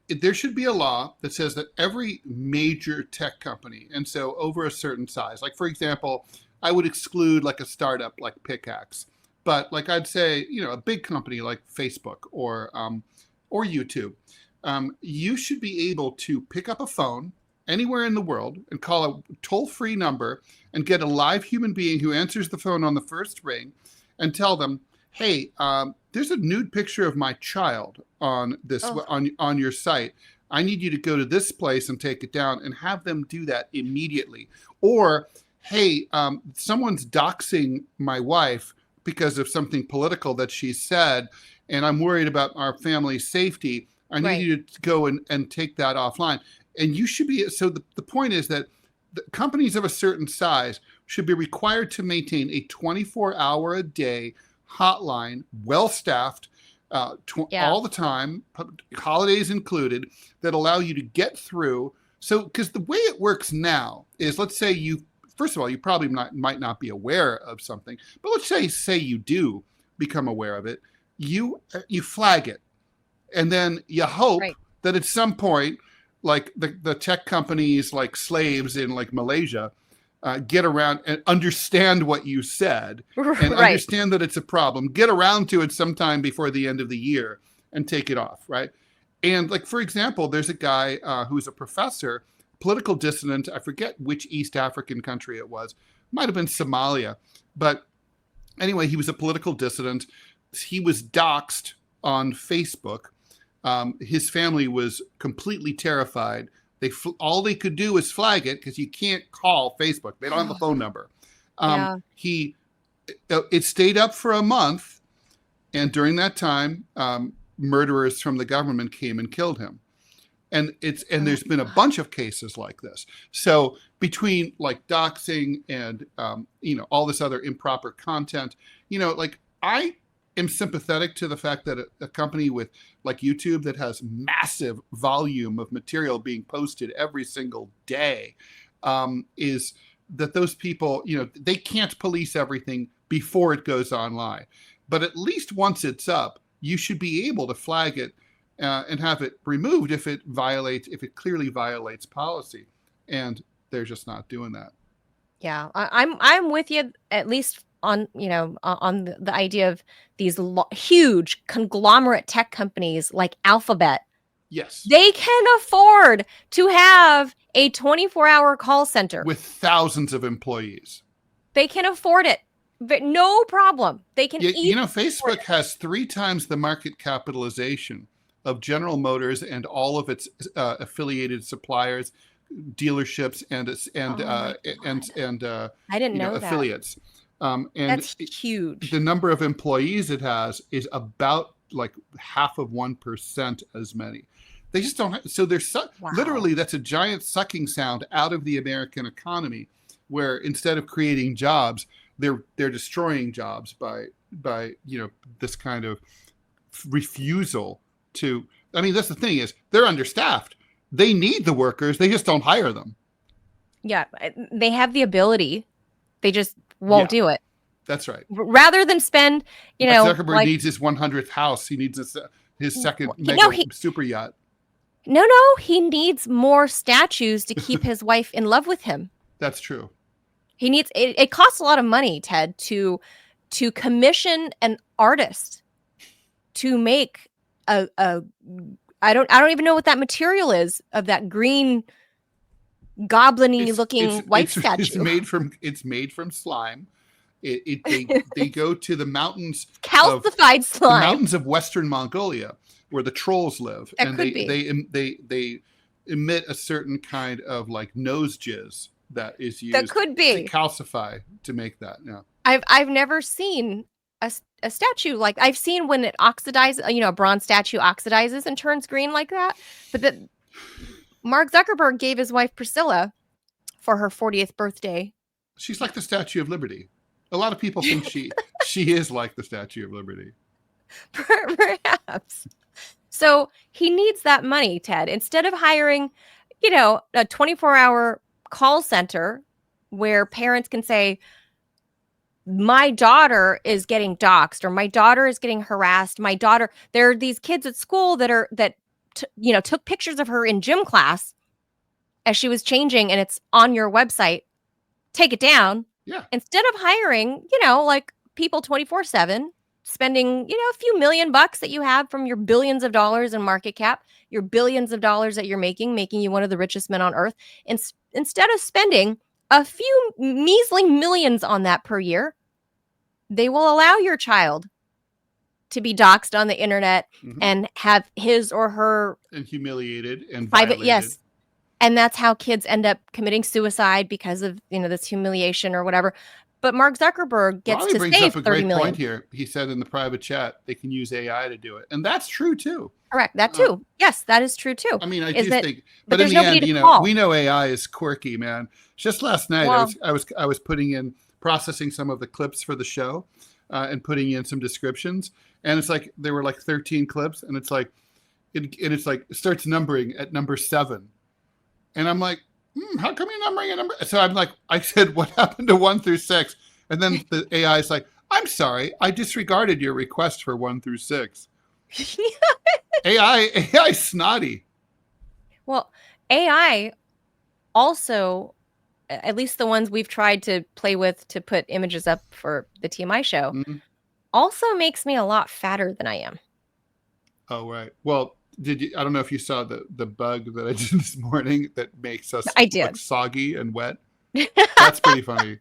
there should be a law that says that every major tech company, and so over a certain size, like, for example, I would exclude like a startup like Pickaxe. But like I'd say, a big company like Facebook or YouTube, you should be able to pick up a phone anywhere in the world and call a toll-free number and get a live human being who answers the phone on the first ring and tell them, hey, there's a nude picture of my child on this on your site. I need you to go to this place and take it down, and have them do that immediately. Or, hey, someone's doxing my wife because of something political that she said, and I'm worried about our family's safety. I need you to go and take that offline. And you should be, so the point is that the companies of a certain size should be required to maintain a 24-hour-a-day hotline, well-staffed, all the time, holidays included, that allow you to get through. So, because the way it works now is, let's say first of all, you probably might not be aware of something, but let's say you do become aware of it, you flag it, and then you hope that at some point, like the tech companies, like slaves in like Malaysia, get around and understand what you said and understand that it's a problem, get around to it sometime before the end of the year and take it off, right? And like, for example, there's a guy who's a professor, political dissident. I forget which East African country it was. Might have been Somalia. But anyway, he was a political dissident. He was doxxed on Facebook. His family was completely terrified. All they could do is flag it, because you can't call Facebook. They don't have a phone number. It stayed up for a month, and during that time, murderers from the government came and killed him. And there's been a bunch of cases like this. So between like doxing and all this other improper content, like, I am sympathetic to the fact that a company with like YouTube that has massive volume of material being posted every single day, is that those people, they can't police everything before it goes online. But at least once it's up, you should be able to flag it and have it removed if it clearly violates policy. And they're just not doing that. Yeah, I'm with you, at least on the idea of these huge conglomerate tech companies like Alphabet. Yes, they can afford to have a 24-hour call center with thousands of employees. They can afford it, but no problem. They can. Facebook has 3 times the market capitalization of General Motors and all of its affiliated suppliers, dealerships, and I didn't know that. Affiliates. And that's huge. The number of employees it has is about like 0.5% as many. They just don't have, so there's literally, that's a giant sucking sound out of the American economy, where instead of creating jobs, they're destroying jobs by this kind of refusal to. I mean, that's the thing is they're understaffed. They need the workers. They just don't hire them. Yeah, they have the ability. They just won't do it. That's right. Rather than spend, Zuckerberg needs his 100th house. He needs his second super yacht. No, he needs more statues to keep his wife in love with him. That's true. He needs it costs a lot of money, Ted, to commission an artist to make a I don't even know what that material is of that green goblin-y looking white statue. It's made from slime. They go to the mountains, calcified slime, the mountains of Western Mongolia, where the trolls live, that and could be. they emit a certain kind of like nose jizz that is used that could be to calcify to make that. Yeah, I've never seen a statue like I've seen when it oxidizes. A bronze statue oxidizes and turns green like that, but that Mark Zuckerberg gave his wife Priscilla for her 40th birthday. She's like the Statue of Liberty. A lot of people think she is like the Statue of Liberty. Perhaps. So he needs that money, Ted. Instead of hiring, a 24-hour call center where parents can say, my daughter is getting doxxed or my daughter is getting harassed. There are these kids at school that took pictures of her in gym class as she was changing and it's on your website. Take it down. Yeah. Instead of hiring, like people 24/7, spending, a few $1 million that you have from your billions of dollars in market cap, your billions of dollars that you're making you one of the richest men on earth. Instead of spending a few measly millions on that per year, they will allow your child to be doxxed on the internet and have his or her and humiliated and violated. Yes. And that's how kids end up committing suicide because of, this humiliation or whatever. But Mark Zuckerberg gets Raleigh to brings save up a 30 great million. point here. He said in the private chat they can use AI to do it, and that's true too. Correct. That too. Yes, that is true too. I mean, I do think, but in there's the nobody end, we know AI is quirky, man. Just last night, Well, I was processing some of the clips for the show, and putting in some descriptions, and it's like there were like 13 clips, and it's like, it starts numbering at number 7, and I'm like, how come you're numbering a number? So I'm like, I said, what happened to 1 through 6? And then the AI is like, I'm sorry, I disregarded your request for 1 through 6. AI snotty. Well, AI also, at least the ones we've tried to play with to put images up for the TMI show, also makes me a lot fatter than I am. Oh, right. Well, I don't know if you saw the bug that I did this morning that makes us look soggy and wet. That's pretty funny.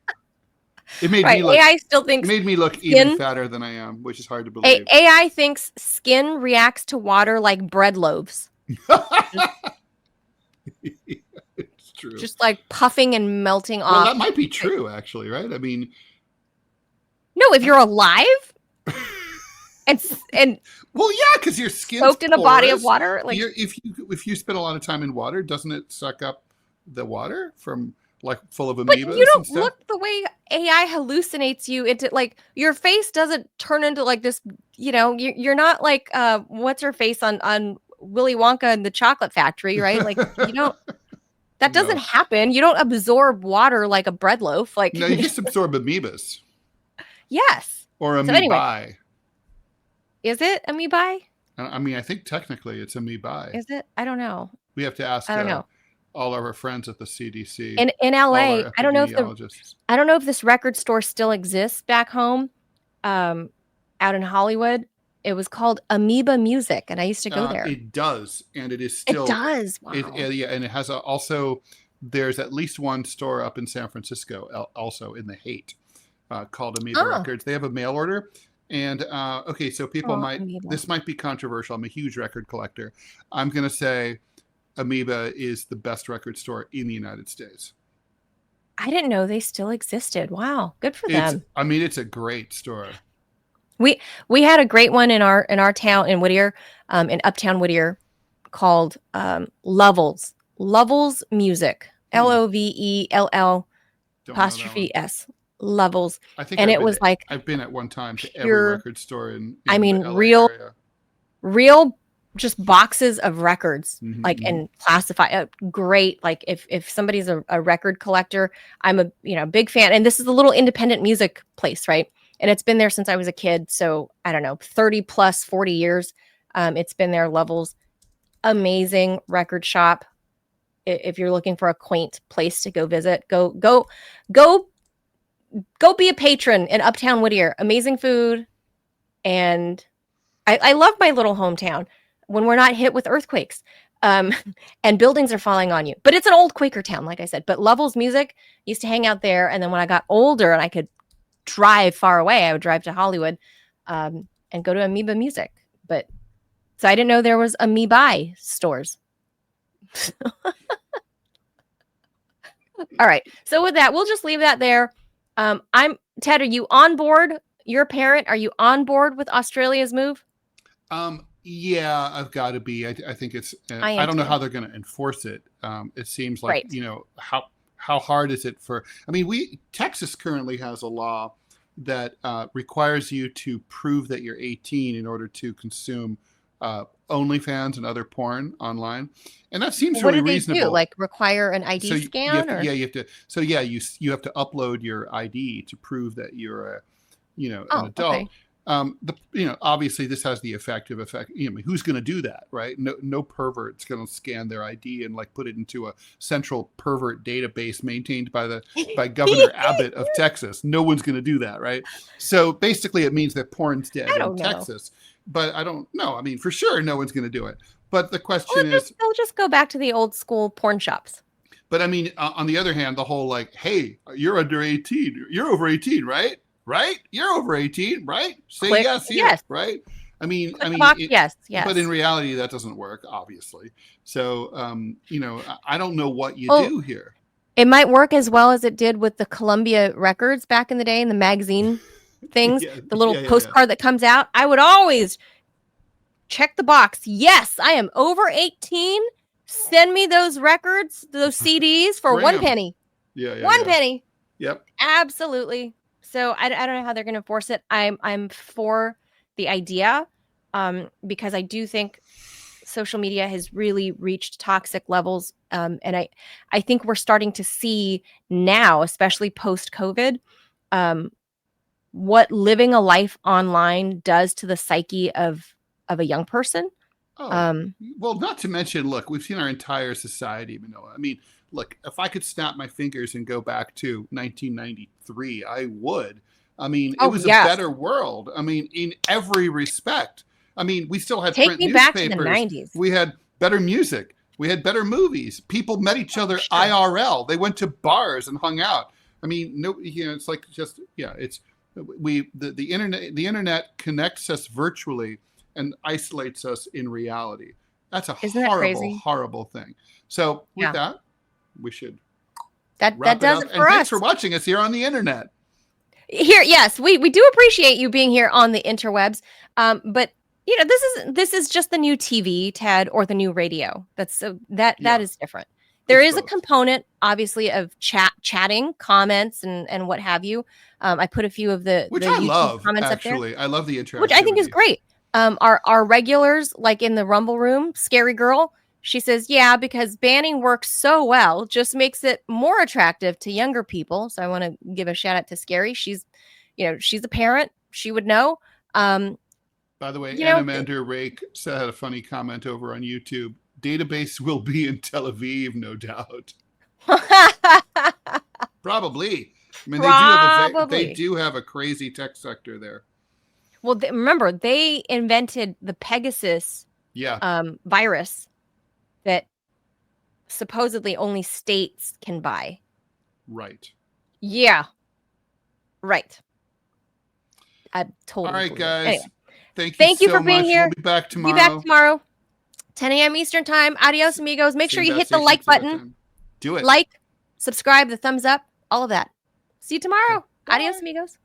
It made me look. AI still thinks it made me look even fatter than I am, which is hard to believe. AI thinks skin reacts to water like bread loaves. It's true. Just like puffing and melting off. Well, that might be true, actually, right? I mean, no, if you're alive and well, yeah, because your skin's soaked in a body of water. Like if you spend a lot of time in water, doesn't it suck up the water from like full of amoebas? But you don't and stuff? look the way AI hallucinates you into, like, your face doesn't turn into like this. You're not like what's her face on Willy Wonka and the Chocolate Factory, right? Like you don't. That doesn't happen. You don't absorb water like a bread loaf. Like no, you just absorb amoebas. Yes. Or amoebae. So anyway, is it amoebae? I mean, I think technically it's amoebae. Is it? I don't know. We have to ask. I don't know. All of our friends at the CDC. In LA, I don't know if this record store still exists back home, out in Hollywood. It was called Amoeba Music, and I used to go there. It does, and it is still. It does. Wow. Yeah, and it has also. There's at least one store up in San Francisco, also in the Haight, called Amoeba Records. They have a mail order, and okay, so people this might be controversial. I'm a huge record collector. I'm gonna say Amoeba is the best record store in the United States. I didn't know they still existed. Wow, good for them. I mean, it's a great store. We had a great one in our town in Whittier, in Uptown Whittier, called Lovell's Music. LOVELL ''S. levels. I think And it was like I've been at one time to every pure, record store in I the mean, LA area. real just boxes of records, Mhm, like, mhm. and classify great. Like if somebody's a record collector, I'm a big fan. And this is a little independent music place, right? And it's been there since I was a kid. So I don't know, 30 plus 40 years. It's been there. Levels, amazing record shop. If you're looking for a quaint place to go visit, go be a patron in Uptown Whittier. Amazing food. And I love my little hometown when we're not hit with earthquakes, um, and buildings are falling on you. But it's an old Quaker town, like I said. But Levels Music, used to hang out there. And then when I got older and I could drive far away, I would drive to Hollywood, and go to Amoeba Music. But so I didn't know there was Amoeba stores. All right. So with that, we'll just leave that there. I'm Ted. Are you on board? You're a parent. Are you on board with Australia's move? Yeah, I've got to be. I think it's. I am I don't know too. how they're going to enforce it. It seems like Right. how hard is it for? I mean, Texas currently has a law that requires you to prove that you're 18 in order to consume OnlyFans and other porn online, and that seems What really do they do? reasonable. Like require an So ID you have scan to, or? yeah, you have to. So yeah, you have to upload your ID to prove that you're an Oh, adult. okay. Obviously this has the effect. Who's going to do that, right? No pervert's going to scan their ID and like put it into a central pervert database maintained by Governor Abbott of Texas. No one's going to do that, right? So basically it means that porn's dead I in don't know. Texas, but I don't know. I mean, for sure no one's going to do it. But the Well, question is, they'll just go back to the old school porn shops. but I mean, on the other hand, the whole like, hey, you're under 18, you're over 18, right? Right? You're over 18, right? Say Click yes here, yes. right? I mean, Click the box. Yes. but in Yes. reality, that doesn't work, obviously. So, I don't know what you Oh, do here. it might work as well as it did with the Columbia records back in the day in the magazine things, Yeah, the little yeah. postcard that comes out. I would always check the box. Yes, I am over 18. Send me those records, those CDs for Bring 1 'em. penny. Yeah. 1 penny. Yep. Absolutely. So I don't know how they're going to enforce it. I'm for the idea, because I do think social media has really reached toxic levels, and I think we're starting to see now, especially post COVID, what living a life online does to the psyche of a young person. Oh, well, not to mention, look, we've seen our entire society, Manila. I mean, look, if I could snap my fingers and go back to 1993, I would. I mean, it Oh was a yes, better world. I mean, in every respect. I mean, we still had take print me back to the newspapers. 90s. We had better music. We had better movies. People met each other Sure. IRL. They went to bars and hung out. I mean, no, it's like just, yeah, it's the internet connects us virtually and isolates us in reality. That's a Isn't that horrible, crazy? horrible thing. So with Yeah. that, we should That wrap does it it up. for And thanks us. for watching us here on the internet. Here, yes, we do appreciate you being here on the interwebs. But this is just the new TV, Ted, or the new radio. That Yeah. is different. There It's is a both. component, obviously, of chatting, comments, and what have you. I put a few of the Which I YouTube love, comments up there, actually. I love the interactivity. which I think is great. Our regulars, like in the Rumble room, Scary Girl, she says, yeah, because banning works so well, just makes it more attractive to younger people. So I want to give a shout out to Scary. She's a parent. She would know. By the way, You know, Anamander Rake had a funny comment over on YouTube. Database will be in Tel Aviv, no doubt. Probably. I mean, they do have a crazy tech sector there. Well, remember, they invented the Pegasus virus that supposedly only states can buy. Right. Yeah. Right. I totally. All right, believe it. guys. Anyway, Thank you for so being much. here. We'll be back tomorrow. Be back tomorrow, 10 a.m. Eastern time. Adios, amigos. Make sure you hit the like button. Do it. Like, subscribe, the thumbs up, all of that. See you tomorrow. Bye. Adios, amigos.